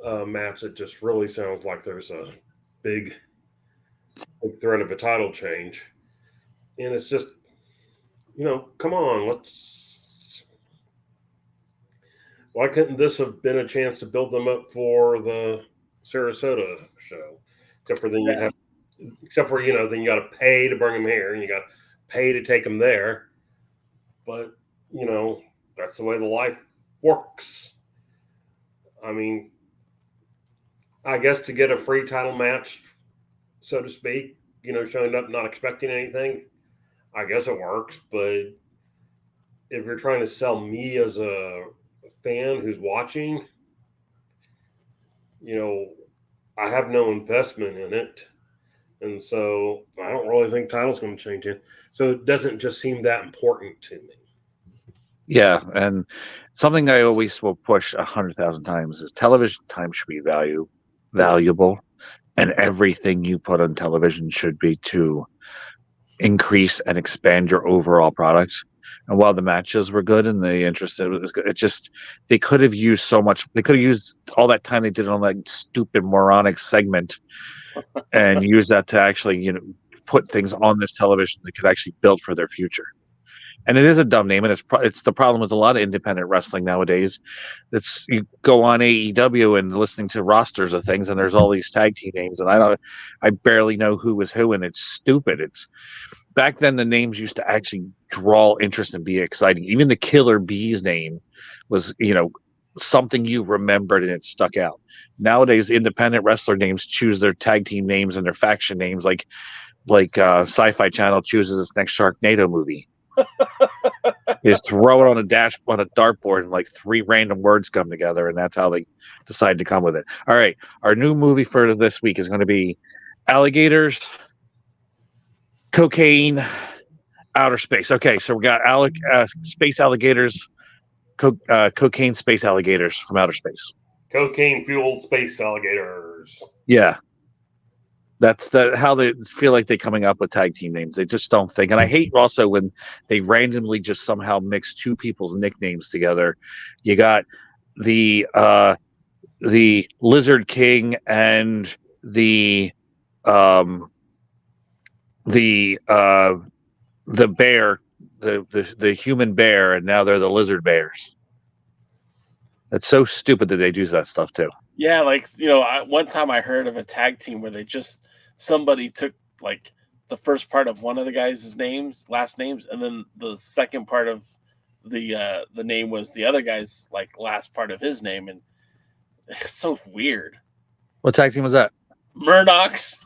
a match that just really sounds like there's a big threat of a title change. And it's just, come on, why couldn't this have been a chance to build them up for the Sarasota show? Except for then then you got to pay to bring them here, and you got to pay to take them there. But, that's the way the life works. I mean, I guess to get a free title match, so to speak, showing up not expecting anything, I guess it works. But if you're trying to sell me as a fan who's watching, I have no investment in it. And so I don't really think title's going to change it. So it doesn't just seem that important to me. Yeah, and something I always will push 100,000 times is television time should be valuable, and everything you put on television should be to increase and expand your overall product. And while the matches were good and the interest it was good, it just they could have used so much. They could have used all that time they did on that stupid moronic segment and use that to actually put things on this television that could actually build for their future. And it is a dumb name, and it's the problem with a lot of independent wrestling nowadays. It's you go on AEW and listening to rosters of things, and there's all these tag team names, and I barely know who was who, and it's stupid. It's back then the names used to actually draw interest and be exciting. Even the Killer Bees name was something you remembered and it stuck out. Nowadays, independent wrestler names choose their tag team names and their faction names, like Sci-Fi Channel chooses its next Sharknado movie. You just throw it on a dartboard, and like 3 random words come together, and that's how they decide to come with it. All right, our new movie for this week is going to be alligators, cocaine, outer space. Okay, so we got space alligators, cocaine space alligators from outer space. Cocaine fueled space alligators. Yeah. That's how they feel like they're coming up with tag team names. They just don't think. And I hate also when they randomly just somehow mix 2 people's nicknames together. You got the Lizard King and the bear, the human bear, and now they're the lizard bears. It's so stupid that they do that stuff too. Yeah, one time I heard of a tag team where somebody took like the first part of one of the guys' last names, and then the second part of the name was the other guy's last part of his name, and it's so weird. What tag team was that? Murdoch's.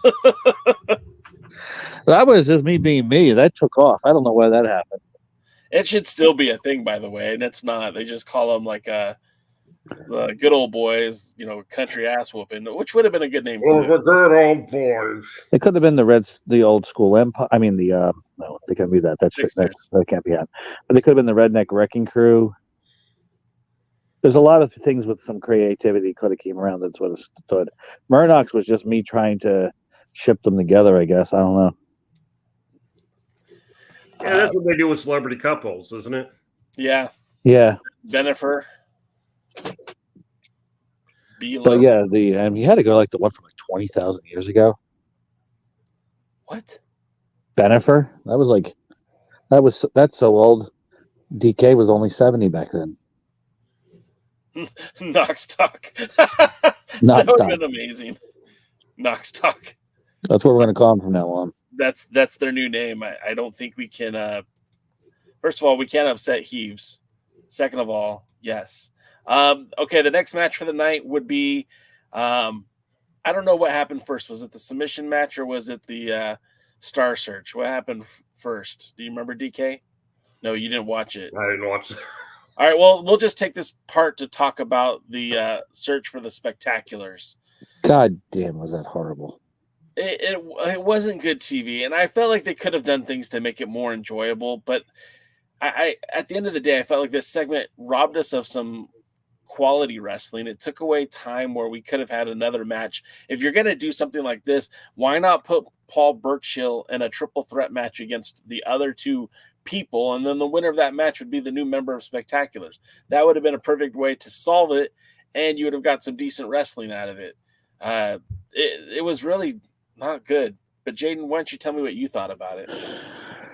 That was just me being me. That took off. I don't know why that happened. It should still be a thing, by the way, and it's not. They just call them the good old boys, country ass whooping, which would have been a good name too. The good old boys. It could have been the old school empire. I mean, no, they can't be that. That's that can't be that. But they could have been the Redneck Wrecking Crew. There's a lot of things with some creativity could have came around. That's what it stood. Murdoch's was just me trying to ship them together, I guess. I don't know. Yeah, that's what they do with celebrity couples, isn't it? Yeah. Yeah. Benifer. But yeah, you had to go the one from 20,000 years ago. What? Benifer? That's so old. DK was only 70 back then. Knoxtalk. That would have been amazing. Knoxtalk. That's what we're going to call him from now on. That's their new name. I don't think we can. First of all, we can't upset Heaves. Second of all, yes. Okay, the next match for the night would be, I don't know what happened first. Was it the submission match or was it the Star Search? What happened first? Do you remember, DK? No, you didn't watch it. I didn't watch it. All right, well, we'll just take this part to talk about the search for the Spectaculars. God damn, was that horrible. It wasn't good TV, and I felt like they could have done things to make it more enjoyable, but I at the end of the day, I felt like this segment robbed us of some quality wrestling. It took away time where we could have had another match. If you're going to do something like this, why not put Paul Burchill in a triple threat match against the other 2 people, and then the winner of that match would be the new member of Spectaculars? That would have been a perfect way to solve it, and you would have got some decent wrestling out of it. It was really not good. But Jaden, why don't you tell me what you thought about it?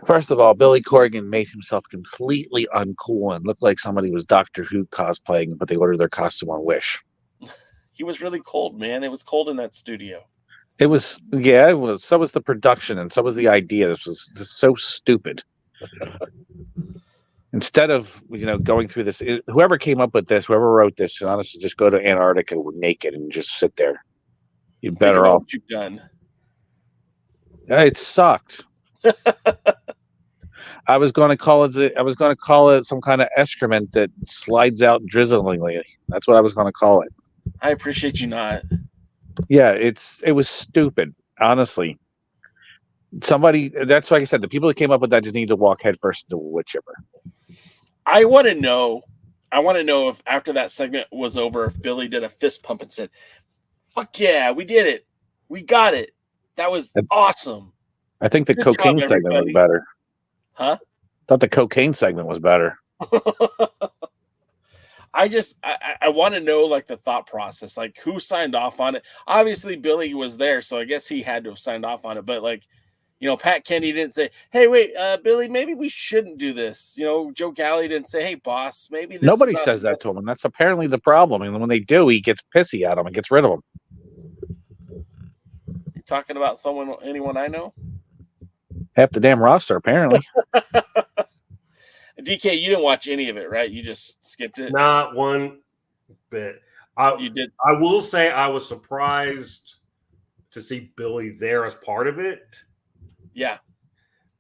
First of all, Billy Corgan made himself completely uncool and looked like somebody was Doctor Who cosplaying, but they ordered their costume on Wish. He was really cold, man. It was cold in that studio. It was, yeah, it was. So was the production, and so was the idea. This was just so stupid. Instead of going through this, whoever came up with this, whoever wrote this, honestly, just go to Antarctica naked and just sit there. You're better off. What you've done. It sucked. I was going to call it some kind of excrement that slides out drizzlingly. That's what I was going to call it. I appreciate you not. Yeah, it was stupid, honestly. That's why I said the people that came up with that just need to walk headfirst into a wood chipper. I want to know. I want to know if after that segment was over, if Billy did a fist pump and said, "Fuck yeah, we did it. We got it. That was awesome." I think the Good cocaine job, segment was everybody. better. Huh? Thought the cocaine segment was better. I want to know like the thought process, like who signed off on it. Obviously, Billy was there, so I guess he had to have signed off on it. But like, Pat Kenny didn't say, "Hey, wait, Billy, maybe we shouldn't do this." Joe Galley didn't say, "Hey, boss, maybe this." Nobody says that to him, and that's apparently the problem. And when they do, he gets pissy at them and gets rid of them. You talking about anyone I know? Half the damn roster, apparently. DK, you didn't watch any of it, right? You just skipped it. Not one bit. You did. I will say I was surprised to see Billy there as part of it. Yeah.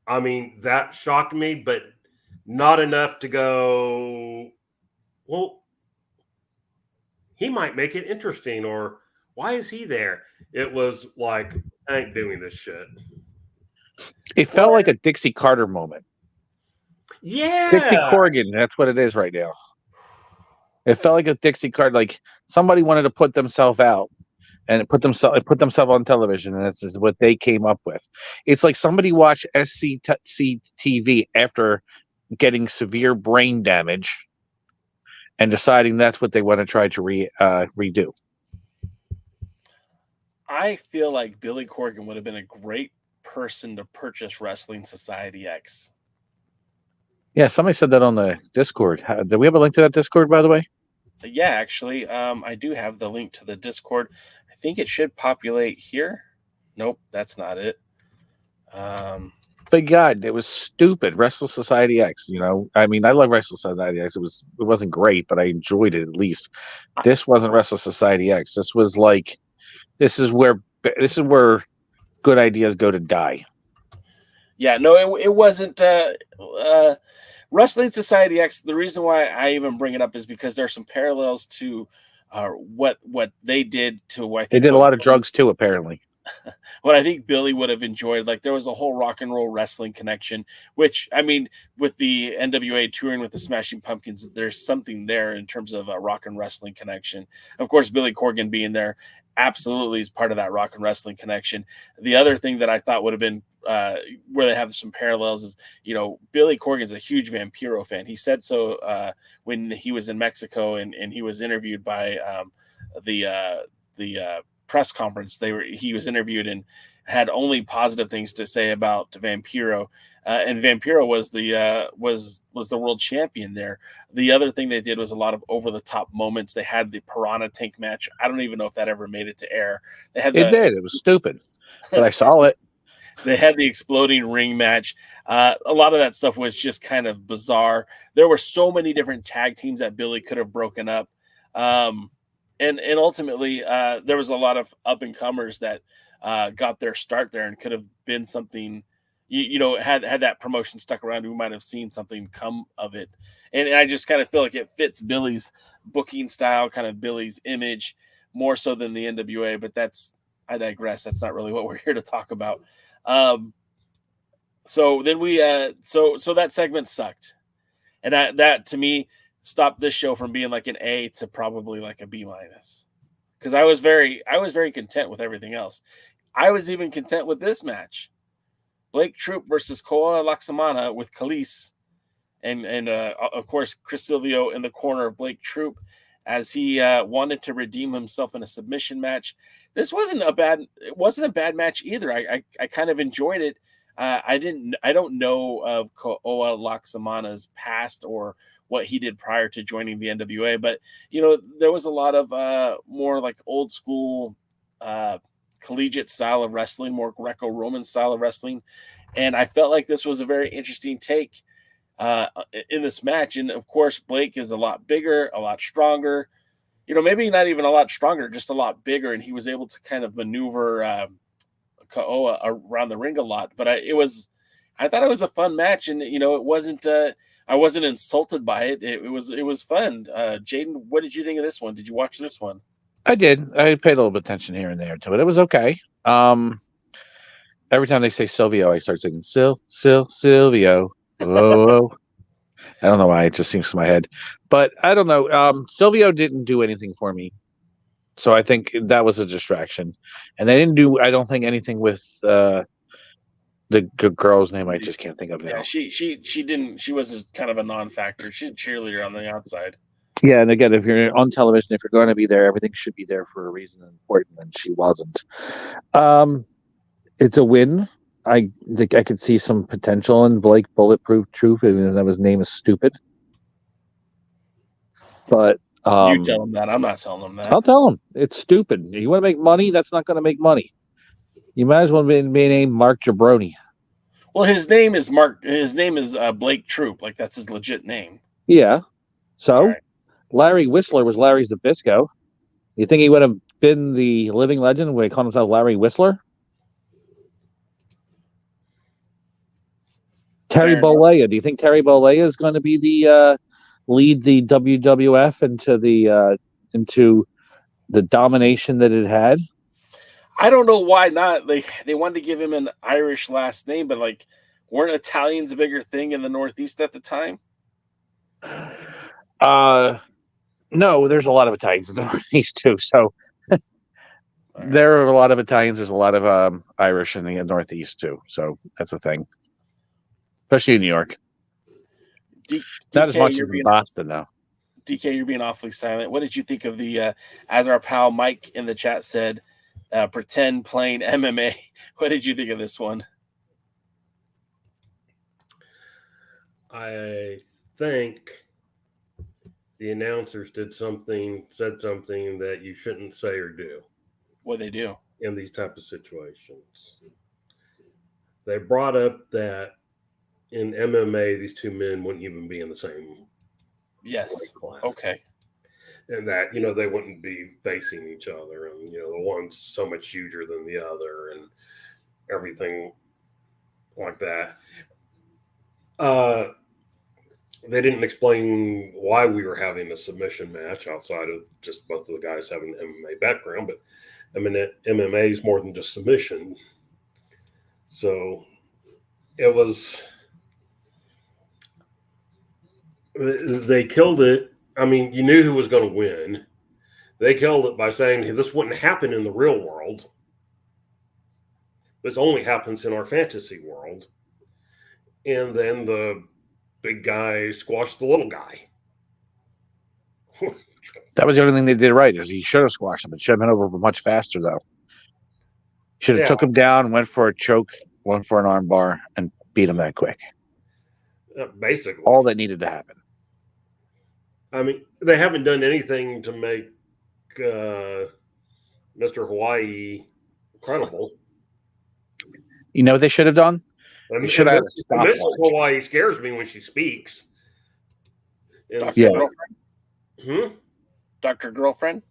I mean, that shocked me, but not enough to go, well, he might make it interesting, or why is he there? It was like, I ain't doing this shit. It felt like a Dixie Carter moment. Yeah. Dixie Corgan, that's what it is right now. It felt like a Dixie Carter, like somebody wanted to put themselves out and put themselves on television, and this is what they came up with. It's like somebody watched SCTV after getting severe brain damage and deciding that's what they want to try to redo. I feel like Billy Corgan would have been a great person to purchase Wrestling Society X. Yeah, somebody said that on the Discord. Do we have a link to that Discord, by the way? Yeah, actually, I do have the link to the Discord. I think it should populate here. Nope, that's not it. But God, it was stupid. Wrestle Society X. I mean, I love Wrestle Society X. It wasn't great, but I enjoyed it at least. This wasn't Wrestle Society X. This was like, this is where good ideas go to die. Yeah, no, it wasn't. Wrestling Society X, the reason why I even bring it up is because there are some parallels to what they did to what I think they did a lot of drugs too, apparently. What I think Billy would have enjoyed, like there was a whole rock and roll wrestling connection, which I mean, with the NWA touring with the Smashing Pumpkins, there's something there in terms of a rock and wrestling connection. Of course, Billy Corgan being there absolutely is part of that rock and wrestling connection. The other thing that I thought would have been where they have some parallels is, Billy Corgan's a huge Vampiro fan. He said so when he was in Mexico and he was interviewed by the press conference. He was interviewed and had only positive things to say about Vampiro, and Vampiro was the world champion there. The other thing they did was a lot of over the top moments. They had the Piranha Tank match. I don't even know if that ever made it to air. It did. It was stupid, but I saw it. They had the exploding ring match. A lot of that stuff was just kind of bizarre. There were so many different tag teams that Billy could have broken up. And ultimately, there was a lot of up-and-comers that got their start there and could have been something, had that promotion stuck around, we might have seen something come of it. And I just kind of feel like it fits Billy's booking style, kind of Billy's image, more so than the NWA. But I digress. That's not really what we're here to talk about. So then so that segment sucked. And that to me stopped this show from being like an A to probably like a B-. Because I was very content with everything else. I was even content with this match. Blake Troop versus Koa Laksamana with Khalees. And of course, Chris Silvio in the corner of Blake Troop as he wanted to redeem himself in a submission match. This wasn't a bad match either. I kind of enjoyed it. I don't know of Koa Laksamana's past or what he did prior to joining the NWA, but there was a lot of more like old school collegiate style of wrestling, more Greco-Roman style of wrestling, and I felt like this was a very interesting take in this match. And of course, Blake is a lot bigger, a lot stronger. Maybe not even a lot stronger, just a lot bigger, and he was able to kind of maneuver Koa around the ring a lot. But I thought it was a fun match, and it wasn't. I wasn't insulted by it. It was fun. Jaden, what did you think of this one? Did you watch this one? I did. I paid a little bit of attention here and there to it. It was okay. Every time they say Silvio, I start singing Silvio. Oh. I don't know why it just seems to my head, but I don't know. Silvio didn't do anything for me, so I think that was a distraction. And they didn't do, I don't think, anything with the girl's name. I just can't think of now. Yeah, she didn't. She was kind of a non-factor. She's a cheerleader on the outside. Yeah, and again, if you're on television, if you're going to be there, everything should be there for a reason and important, and she wasn't. It's a win. I think I could see some potential in Blake Bulletproof Truth, even though his name is stupid. But you tell him that. I'm not telling him that. I'll tell him it's stupid. You want to make money? That's not going to make money. You might as well be named Mark Jabroni. Well, his name is Mark. His name is Blake Troop. Like that's his legit name. Yeah. So right. Larry Whistler was Larry Zbyszko. You think he would have been the living legend when he called himself Larry Whistler? Terry Bollea. Do you think Terry Bollea is going to be the lead the WWF into the domination that it had? I don't know why not. They wanted to give him an Irish last name, but like, weren't Italians a bigger thing in the Northeast at the time? No, there's a lot of Italians in the Northeast too. So there are a lot of Italians. There's a lot of Irish in the Northeast too. So that's a thing. Especially in New York. Not as much as in Boston, though. DK, you're being awfully silent. What did you think of the, as our pal Mike in the chat said, pretend playing MMA? What did you think of this one? I think the announcers said something that you shouldn't say or do. What they do? In these type of situations. They brought up that in MMA, these two men wouldn't even be in the same yes class. Okay. And that, they wouldn't be facing each other. And, the one's so much huger than the other and everything like that. They didn't explain why we were having a submission match outside of just both of the guys having an MMA background. But, MMA is more than just submission. So it was... They killed it. I mean, you knew who was going to win. They killed it by saying, hey, this wouldn't happen in the real world. This only happens in our fantasy world. And then the big guy squashed the little guy. That was the only thing they did right, is he should have squashed him. It should have been over much faster, though. Should have took him down, went for a choke, went for an arm bar, and beat him that quick. Basically. All that needed to happen. I mean, they haven't done anything to make Mr. Hawaii credible. You know what they should have done? They should have had a stopwatch. Mrs. Hawaii scares me when she speaks. Dr. Girlfriend? Dr. Girlfriend?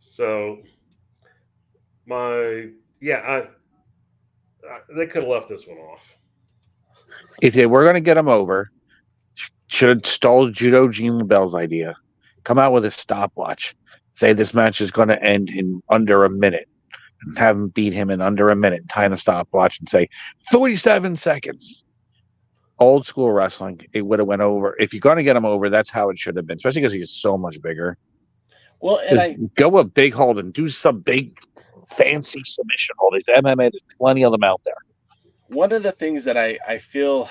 So, they could have left this one off. If they were going to get him over, should have stole Judo Gene Bell's idea. Come out with a stopwatch. Say this match is going to end in under a minute. And have him beat him in under a minute. Tie in a stopwatch and say 47 seconds. Old school wrestling. It would have went over. If you're going to get him over, that's how it should have been. Especially because he's so much bigger. Well, and go a big hold and do some big fancy submission hold. There's MMA. There's plenty of them out there. One of the things that I feel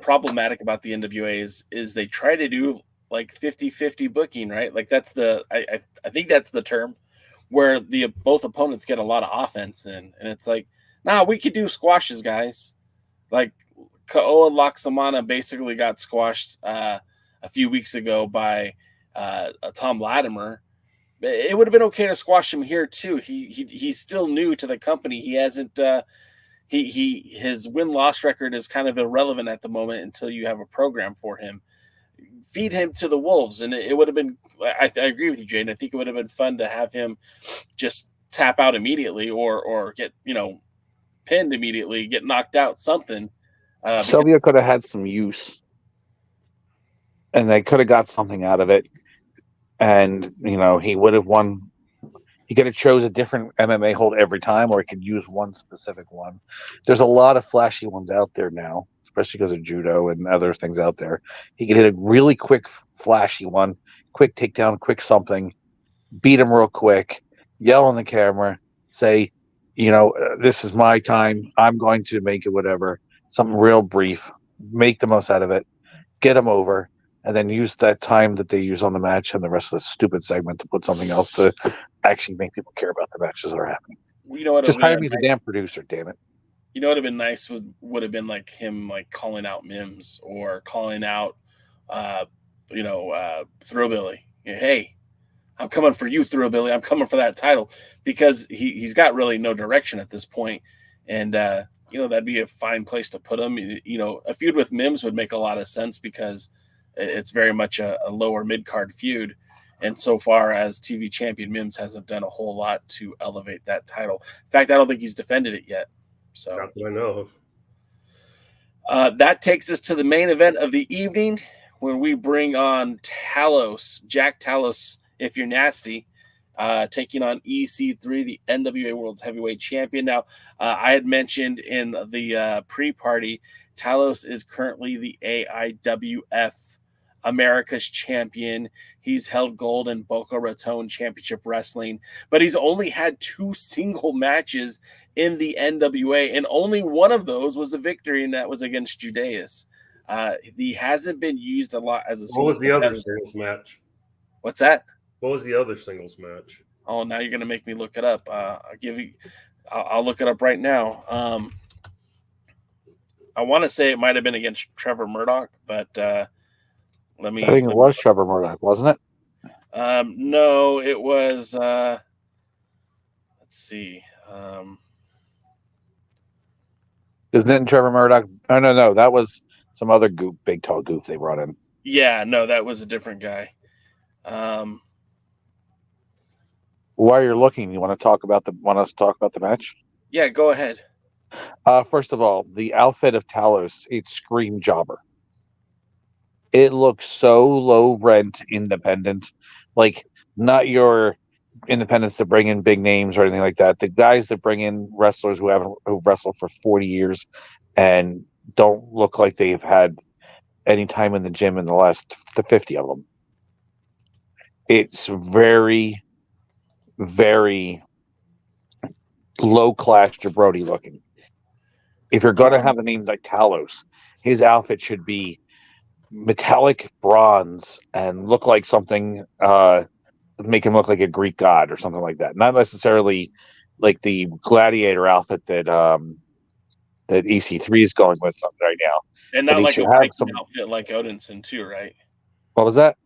problematic about the NWA is they try to do like 50-50 booking, right? Like that's I think that's the term where both opponents get a lot of offense in, and it's like, nah, we could do squashes, guys. Like Kaoa Laksamana basically got squashed a few weeks ago by Thom Latimer. It would have been okay to squash him here too. He's still new to the company. He hasn't his win-loss record is kind of irrelevant at the moment until you have a program for him. Feed him to the wolves, and it would have been. I agree with you, Jane. I think it would have been fun to have him just tap out immediately, or get pinned immediately, get knocked out, something. Sylvia could have had some use, and they could have got something out of it. And he would have won. He could have chose a different MMA hold every time, or he could use one specific one. There's a lot of flashy ones out there now, especially because of judo and other things out there. He could hit a really quick, flashy one, quick takedown, quick something, beat him real quick, yell on the camera, say, this is my time. I'm going to make it whatever. Something real brief. Make the most out of it. Get him over. And then use that time that they use on the match and the rest of the stupid segment to put something else to actually make people care about the matches that are happening. Well, you know what? Just hire me as a damn producer, damn it. You know what would have been nice would have been like him calling out Mims or calling out, Thrillbilly. Hey, I'm coming for you, Thrillbilly. I'm coming for that title, because he's got really no direction at this point, and that'd be a fine place to put him. A feud with Mims would make a lot of sense because it's very much a lower mid-card feud. And so far as TV champion, Mims hasn't done a whole lot to elevate that title. In fact, I don't think he's defended it yet. So not that I know of. That takes us to the main event of the evening, when we bring on Jack Talos, if you're nasty, taking on EC3, the NWA World's Heavyweight Champion. Now, I had mentioned in the pre-party, Talos is currently the AIWF America's champion. He's held gold in Boca Raton Championship Wrestling, but he's only had 2 single matches in the NWA, and only one of those was a victory, and that was against Judeus. He hasn't been used a lot as a What was the other singles match? What's that? What was the other singles match? Oh, now you're going to make me look it up. I'll look it up right now. I want to say it might have been against Trevor Murdoch, but I think it was Trevor Murdoch, wasn't it? No, it was. Let's see. Isn't it Trevor Murdoch? Oh, no. That was some other big tall goof they brought in. Yeah, no, that was a different guy. While you're looking, you want us to talk about the match? Yeah, go ahead. First of all, the outfit of Talos, it's Scream Jobber. It looks so low rent independent, like not your independents that bring in big names or anything like that. The guys that bring in wrestlers who've wrestled for 40 years and don't look like they've had any time in the gym in the 50 of them. It's very, very low class jabroni looking. If you're going to have a name like Talos, his outfit should be metallic bronze and look like something, make him look like a Greek god or something like that. Not necessarily like the gladiator outfit that EC3 is going with right now. And not like a Viking outfit like Odinson too, right? What was that?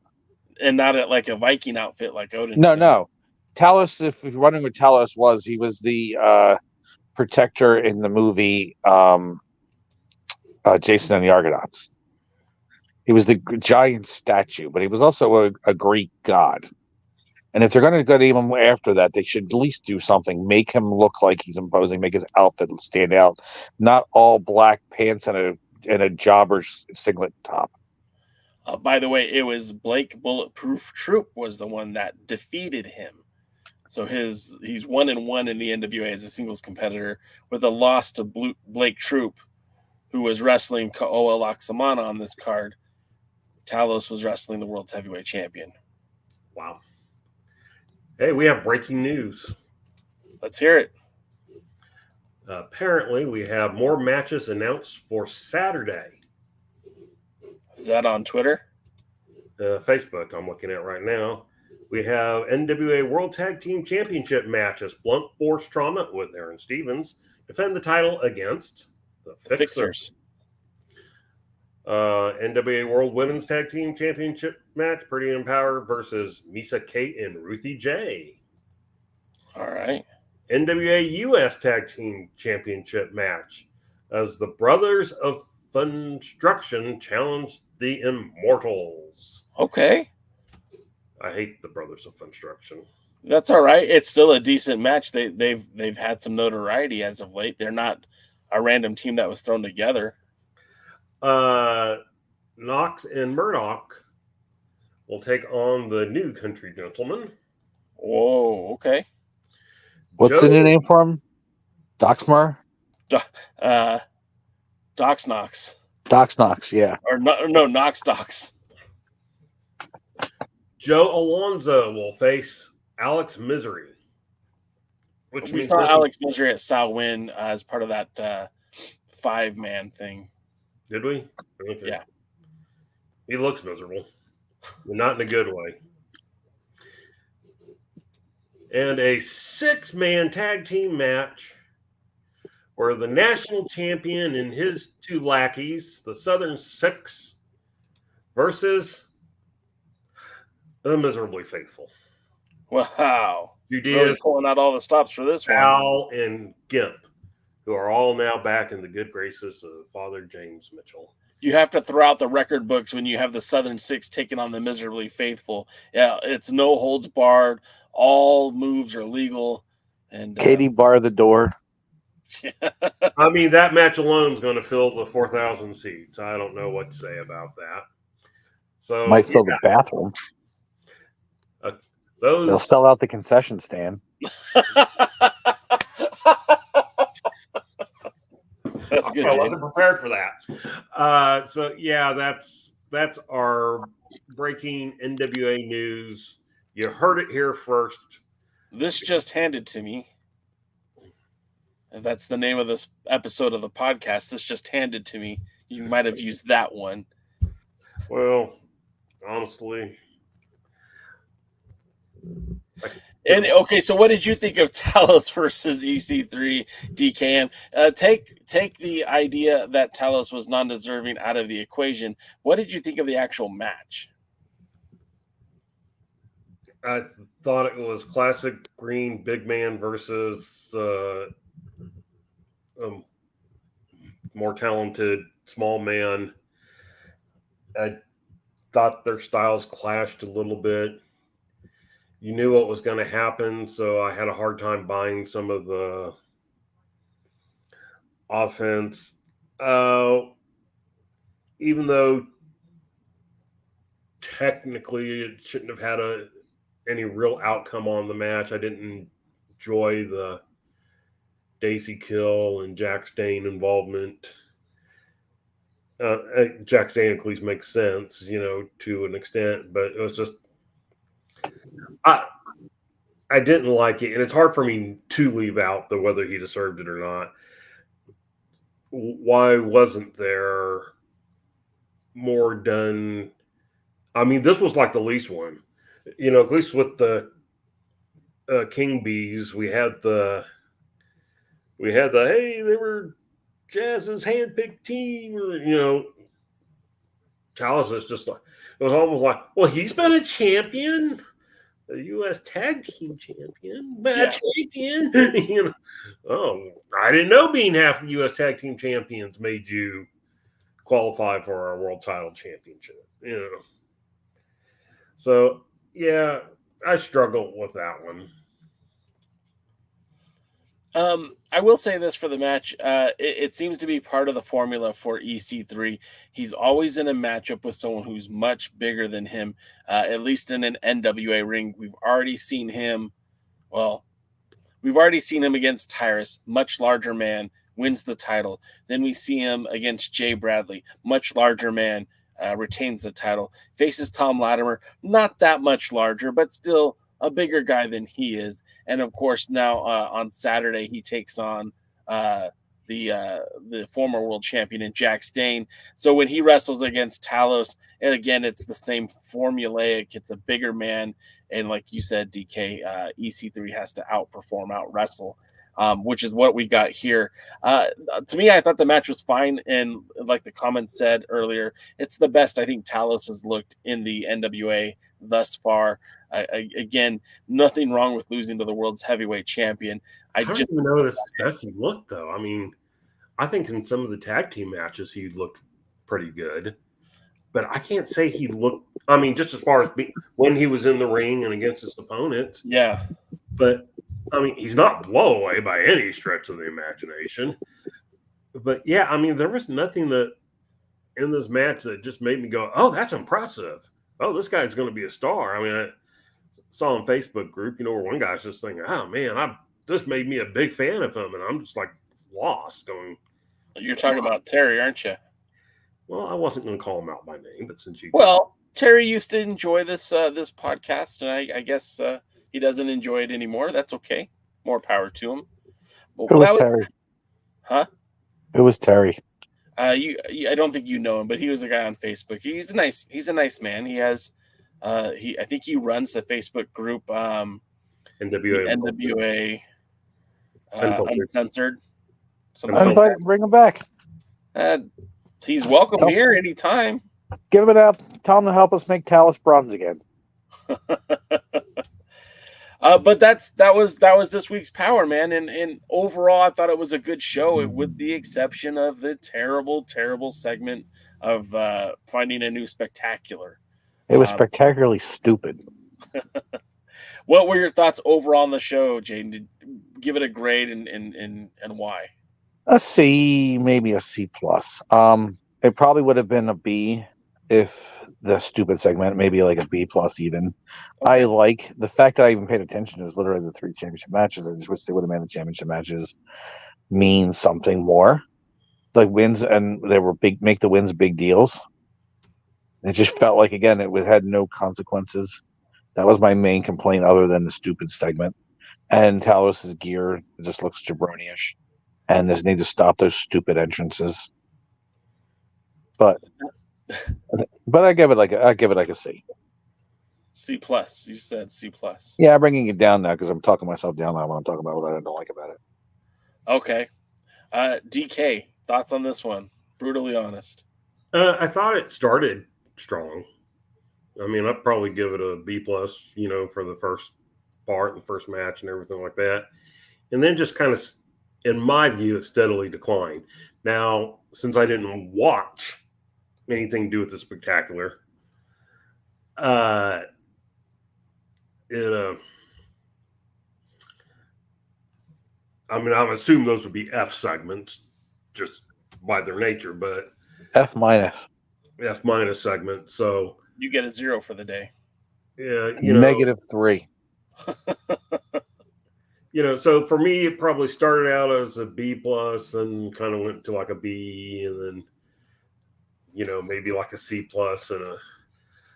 And not like a Viking outfit like Odinson. No. Talos, if you're wondering what Talos he was the protector in the movie Jason and the Argonauts. He was the giant statue, but he was also a Greek god. And if they're going to go name him after that, they should at least do something. Make him look like he's imposing. Make his outfit stand out. Not all black pants and a jobber's singlet top. By the way, it was Blake Bulletproof Troop was the one that defeated him. So he's 1-1 in the NWA as a singles competitor, with a loss to Blake Troop, who was wrestling Ka'oa Laksamana on this card. Talos was wrestling the world's heavyweight champion. Wow. Hey, we have breaking news. Let's hear it. Apparently, we have more matches announced for Saturday. Is that on Twitter? Facebook, I'm looking at right now. We have NWA World Tag Team Championship matches. Blunt Force Trauma with Aron Stevens defend the title against the Fixers. NWA World Women's Tag Team Championship match, Pretty Empower versus Misa Kate and Ruthie J. All right. NWA US Tag Team Championship match as the Brothers of Funstruction challenge the Immortals. Okay. I hate the Brothers of Funstruction. That's all right. It's still a decent match. They've had some notoriety as of late. They're not a random team that was thrown together. Knox and Murdoch will take on the New Country Gentlemen. Whoa, okay. What's the new name for him? Doxmar? Dox Knox. Dox Knox, yeah. Or no, Knox Dox. Joe Alonzo will face Alex Misery. Which We means saw Alex Misery at Salwin as part of that 5-man thing. Did we? Okay. Yeah. He looks miserable. But not in a good way. And a 6-man tag team match where the national champion and his 2 lackeys, the Southern Six, versus the Miserably Faithful. Wow. Judea's Really pulling out all the stops for this one. Al and Gimp, who are all now back in the good graces of Father James Mitchell. You have to throw out the record books when you have the Southern Six taking on the Miserably Faithful. Yeah, it's no holds barred. All moves are legal. And Katie bar the door. I mean, that match alone is going to fill the 4,000 seats. I don't know what to say about that. So Might fill the bathroom. They'll sell out the concession stand. That's good. I wasn't prepared for that. So yeah, that's our breaking NWA news. You heard it here first. This just handed to me. And that's the name of this episode of the podcast. This just handed to me. You might have used that one. Well, honestly. And okay, so what did you think of Talos versus EC3 DKM? Take the idea that Talos was non-deserving out of the equation. What did you think of the actual match? I thought it was classic green big man versus more talented small man. I thought their styles clashed a little bit. You knew what was going to happen, so I had a hard time buying some of the offense. Even though technically it shouldn't have had any real outcome on the match, I didn't enjoy the Daisy Kill and Jax Dane involvement. Jax Dane at least makes sense, to an extent, but it was just I didn't like it, and it's hard for me to leave out whether he deserved it or not. Why wasn't there more done? I mean, this was like the least one. At least with the King Bees, we had the hey, they were Jazz's handpicked team, or Talos is just like, it was almost like, well, he's been a champion, a U.S. Tag Team champion, champion. Oh, I didn't know being half the U.S. Tag Team champions made you qualify for our world title championship. So yeah, I struggled with that one. I will say this for the match. It seems to be part of the formula for EC3. He's always in a matchup with someone who's much bigger than him, at least in an NWA ring. We've already seen him against Tyrus, much larger man, wins the title. Then we see him against Jay Bradley, much larger man, retains the title. Faces Thom Latimer, not that much larger, but still a bigger guy than he is. And of course, now on Saturday, he takes on the former world champion Jax Dane. So when he wrestles against Talos, and again, it's the same formulaic. It's a bigger man, and like you said, DK, EC3 has to outperform, out wrestle, which is what we got here. To me, I thought the match was fine, and like the comments said earlier, it's the best I think Talos has looked in the NWA thus far. Again, nothing wrong with losing to the world's heavyweight champion. I don't even know this best he looked, though. I mean, I think in some of the tag team matches he looked pretty good, but I can't say he looked. I mean, just as far as when he was in the ring and against his opponents, yeah. But I mean, he's not blow away by any stretch of the imagination. But yeah, I mean, there was nothing that in this match that just made me go, "Oh, that's impressive. Oh, this guy's going to be a star." I mean, I saw on Facebook group, where one guy's just thinking, "Oh man, this made me a big fan of him, and I'm just like lost. Going, You're talking about Terry, aren't you? well, I wasn't going to call him out by name, but since you, Well, Terry used to enjoy this this podcast, and I guess he doesn't enjoy it anymore. That's okay. More power to him. But It was Terry. Huh? It was Terry. I don't think you know him, but he was a guy on Facebook. He's a nice man. He has I think he runs the Facebook group NWA Uncensored. I'm glad to bring him back. He's welcome here anytime. Give it up. Tell him to help us make Talus bronze again. But that was this week's Power, man. And overall, I thought it was a good show, with the exception of the terrible segment of finding a new spectacular. It was spectacularly stupid. What were your thoughts overall on the show, Jaden? Give it a grade and why? A C, maybe a C plus. It probably would have been a B if the stupid segment, maybe like a B plus even. Okay. I like the fact that I even paid attention is literally the 3 championship matches. I just wish they would have made the championship matches mean something more. Like wins, and they were big, make the wins big deals. It just felt like, again, it had no consequences. That was my main complaint, other than the stupid segment. And Talos's gear just looks jabroni-ish. And they need to stop those stupid entrances. But I give it like a C. C plus. You said C plus. Yeah, I'm bringing it down now because I'm talking myself down now when I'm talking about what I don't like about it. Okay. DK, thoughts on this one? Brutally honest. I thought it started strong. I mean, I'd probably give it a B plus, for the first part, the first match and everything like that. And then just kind of, in my view, it steadily declined. Now, since I didn't watch anything to do with the spectacular, I assume those would be F segments just by their nature, but F minus segment. So you get a 0 for the day. Yeah, -3. So for me, it probably started out as a B plus and kind of went to like a B, and then maybe like a C plus and a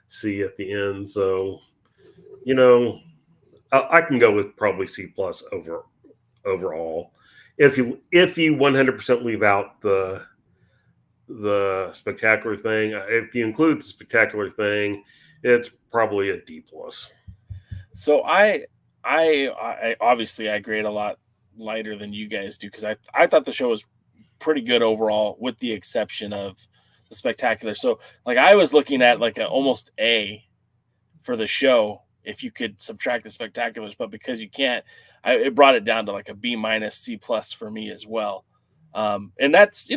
C at the end. So I can go with probably C plus overall. If you 100% leave out the spectacular thing, if you include the spectacular thing, it's probably a D plus. So I obviously I grade a lot lighter than you guys do, because I thought the show was pretty good overall, with the exception of the spectacular. So like I was looking at like almost A for the show if you could subtract the spectaculars, but because you can't, it brought it down to like a B minus, C plus for me as well. And that's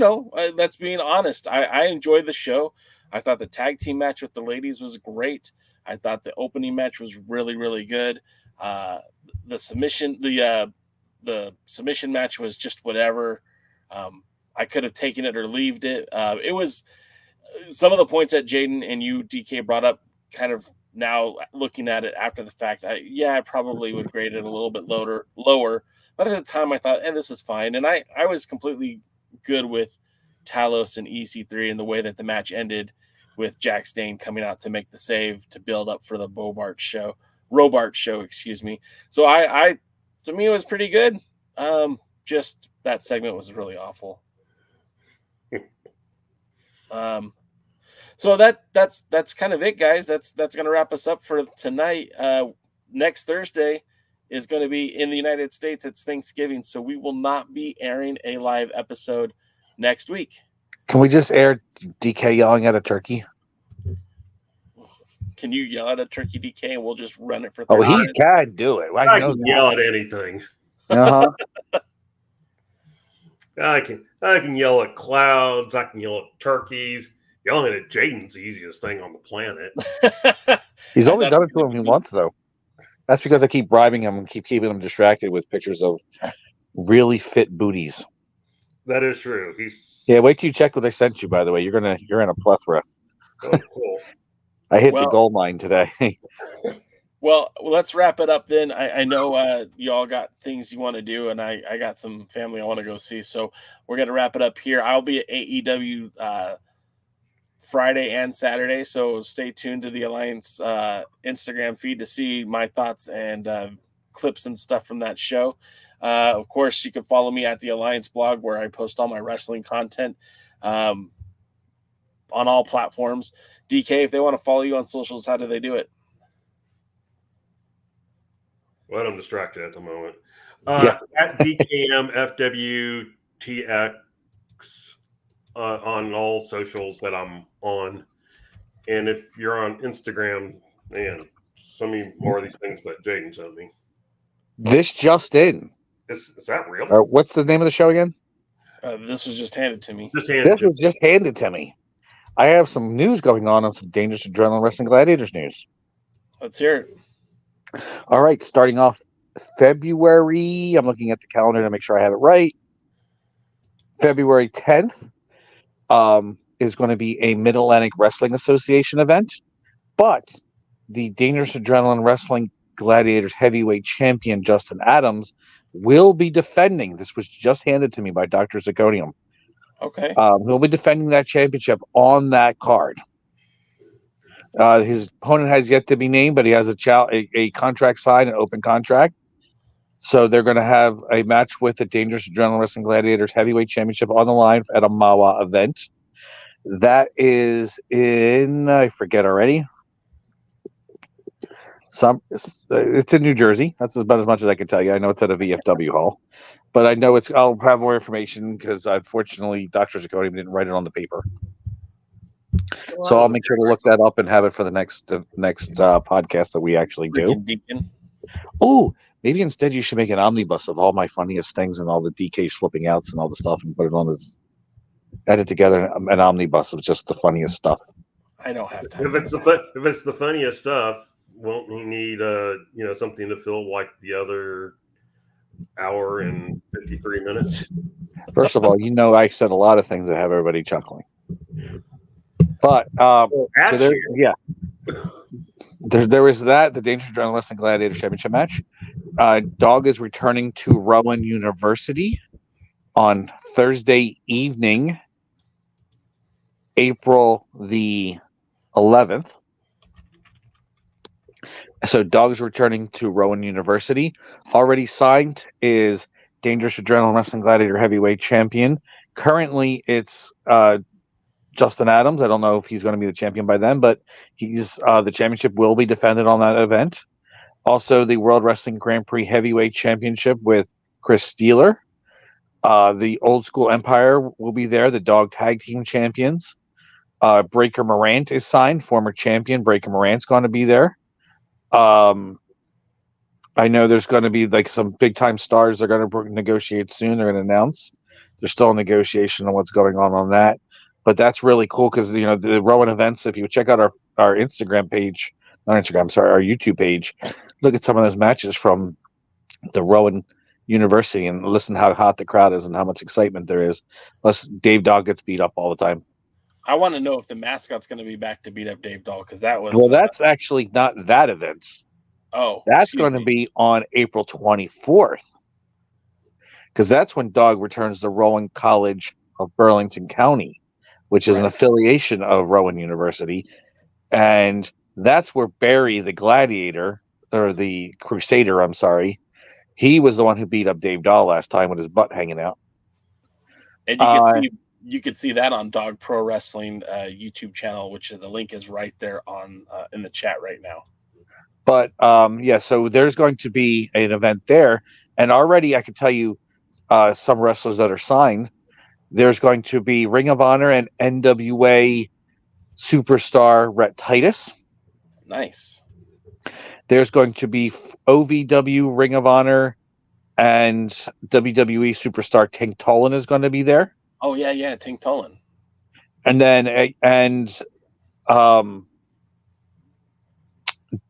that's being honest. I enjoyed the show. I thought the tag team match with the ladies was great. I thought the opening match was really, really good. The submission match was just whatever. I could have taken it or leaved it. It was some of the points that Jaden and you, DK, brought up, kind of now looking at it after the fact. I probably would grade it a little bit lower. But at the time I thought, this is fine. And I was completely good with Talos and EC3 and the way that the match ended, with Jax Dane coming out to make the save to build up for the Robarts show, excuse me. So to me, it was pretty good. Just that segment was really awful. So that's kind of it, guys. That's going to wrap us up for tonight. Next Thursday is going to be in the United States. It's Thanksgiving, so we will not be airing a live episode next week. Can we just air DK yelling at a turkey? Can you yell at a turkey, DK, and we'll just run it for 30 he minutes? can do it. I can yell at anything. Uh-huh. I can yell at clouds. I can yell at turkeys. Yelling at Jaden's the easiest thing on the planet. He's only done it to him once, though. That's because I keep bribing him and keep keeping him distracted with pictures of really fit booties. That is true. Yeah, wait till you check what I sent you, by the way. You're in a plethora. Oh, cool. I hit the gold mine today. Well, let's wrap it up then. I know you all got things you want to do, and I got some family I want to go see. So we're going to wrap it up here. I'll be at AEW Friday and Saturday, so stay tuned to the Alliance Instagram feed to see my thoughts and clips and stuff from that show. Of course, you can follow me at the Alliance blog, where I post all my wrestling content on all platforms. DK, if they want to follow you on socials, how do they do it? Well, I'm distracted at the moment. Yeah. At DKMFWTX on all socials that I'm on. And if you're on Instagram, man, send me more of these things that Jaden sent me. This just in. Is that real? What's the name of the show again? This was just handed to me. This was just handed to me. I have some news going on some Dangerous Adrenaline Wrestling Gladiators news. Let's hear it. All right, starting off February. I'm looking at the calendar to make sure I have it right. February 10th is going to be a Mid-Atlantic Wrestling Association event, but the Dangerous Adrenaline Wrestling Gladiators heavyweight champion Justin Adams will be defending. This was just handed to me by Dr. Zirconium. Okay. He'll be defending that championship on that card. His opponent has yet to be named, but he has a contract signed, an open contract. So they're going to have a match with the Dangerous Adrenaline Wrestling Gladiators Heavyweight Championship on the line at a Mawa event. That is in, I forget already. It's in New Jersey. That's about as much as I can tell you. I know it's at a VFW hall, but I know I'll have more information because unfortunately Dr. Zirconium didn't write it on the paper. So I'll make sure to look that up and have it for the next podcast that we actually do. Oh, maybe instead you should make an omnibus of all my funniest things and all the DK slipping outs and all the stuff and put it on as edit together an omnibus of just the funniest stuff. I don't have time. If it's the funniest stuff, won't we need something to fill like the other hour and 53 minutes? First of all, I said a lot of things that have everybody chuckling. But there was that, the Dangerous Adrenaline Wrestling Gladiator Championship match. Dog is returning to Rowan University on Thursday evening, April the 11th. So Dog is returning to Rowan University. Already signed is Dangerous Adrenaline Wrestling Gladiator Heavyweight Champion. Currently, it's Justin Adams. I don't know if he's going to be the champion by then, but he's the championship will be defended on that event. Also, the World Wrestling Grand Prix Heavyweight Championship with Chris Steeler. The Old School Empire will be there. The Dog Tag Team Champions. Breaker Morant is signed. Former champion Breaker Morant's going to be there. I know there's going to be like some big time stars they're going to negotiate soon. They're going to announce. There's still a negotiation on what's going on that. But that's really cool because, the Rowan events, if you check out our Instagram page, not Instagram, sorry, our YouTube page, look at some of those matches from the Rowan University and listen how hot the crowd is and how much excitement there is. Plus, Dave Dog gets beat up all the time. I want to know if the mascot's going to be back to beat up Dave Dog because that was... Well, that's actually not that event. Oh. That's going to be on April 24th because that's when Dog returns to Rowan College of Burlington County, which is an affiliation of Rowan University. And that's where Barry, the Gladiator, or the Crusader, I'm sorry, he was the one who beat up Dave Dahl last time with his butt hanging out. And you can see that on Dog Pro Wrestling YouTube channel, which the link is right there on in the chat right now. But so there's going to be an event there. And already I can tell you some wrestlers that are signed. There's going to be Ring of Honor and NWA superstar Rhett Titus. Nice. There's going to be OVW Ring of Honor and WWE superstar Tank Tolan is going to be there. Oh, yeah, Tank Tolan. And then,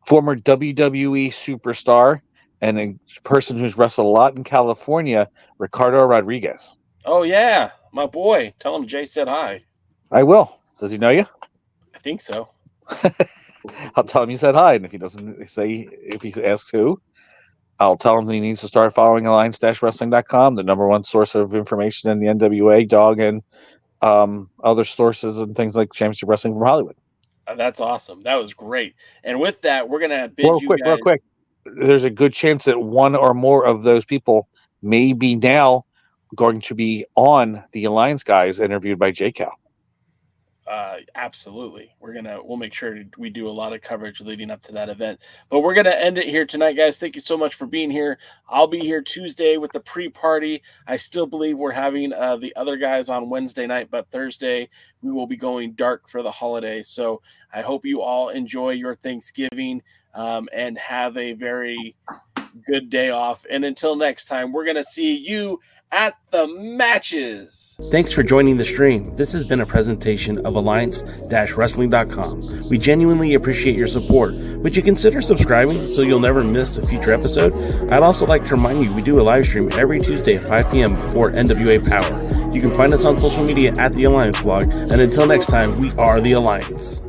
former WWE superstar and a person who's wrestled a lot in California, Ricardo Rodriguez. Oh, yeah. My boy. Tell him Jay said hi. I will. Does he know you? I think so. I'll tell him you said hi, and if he doesn't say, if he asks who, I'll tell him that he needs to start following alliance-wrestling.com, the number one source of information in the NWA, dog, and other sources and things like Championship Wrestling from Hollywood. That's awesome. That was great. And with that, we're gonna bid you guys. Real quick. There's a good chance that one or more of those people may be now going to be on the Alliance guys interviewed by JCal. Absolutely. We'll make sure we do a lot of coverage leading up to that event. But we're gonna end it here tonight, guys. Thank you so much for being here. I'll be here Tuesday with the pre-party. I still believe we're having the other guys on Wednesday night, but Thursday we will be going dark for the holiday. So I hope you all enjoy your Thanksgiving and have a very good day off. And until next time, we're gonna see you at the matches. Thanks for joining the stream. This has been a presentation of alliance-wrestling.com. We genuinely appreciate your support. Would you consider subscribing so you'll never miss a future episode? I'd also like to remind you we do a live stream every Tuesday at 5 p.m. before NWA Power. You can find us on social media at The Alliance Blog. And until next time, we are The Alliance.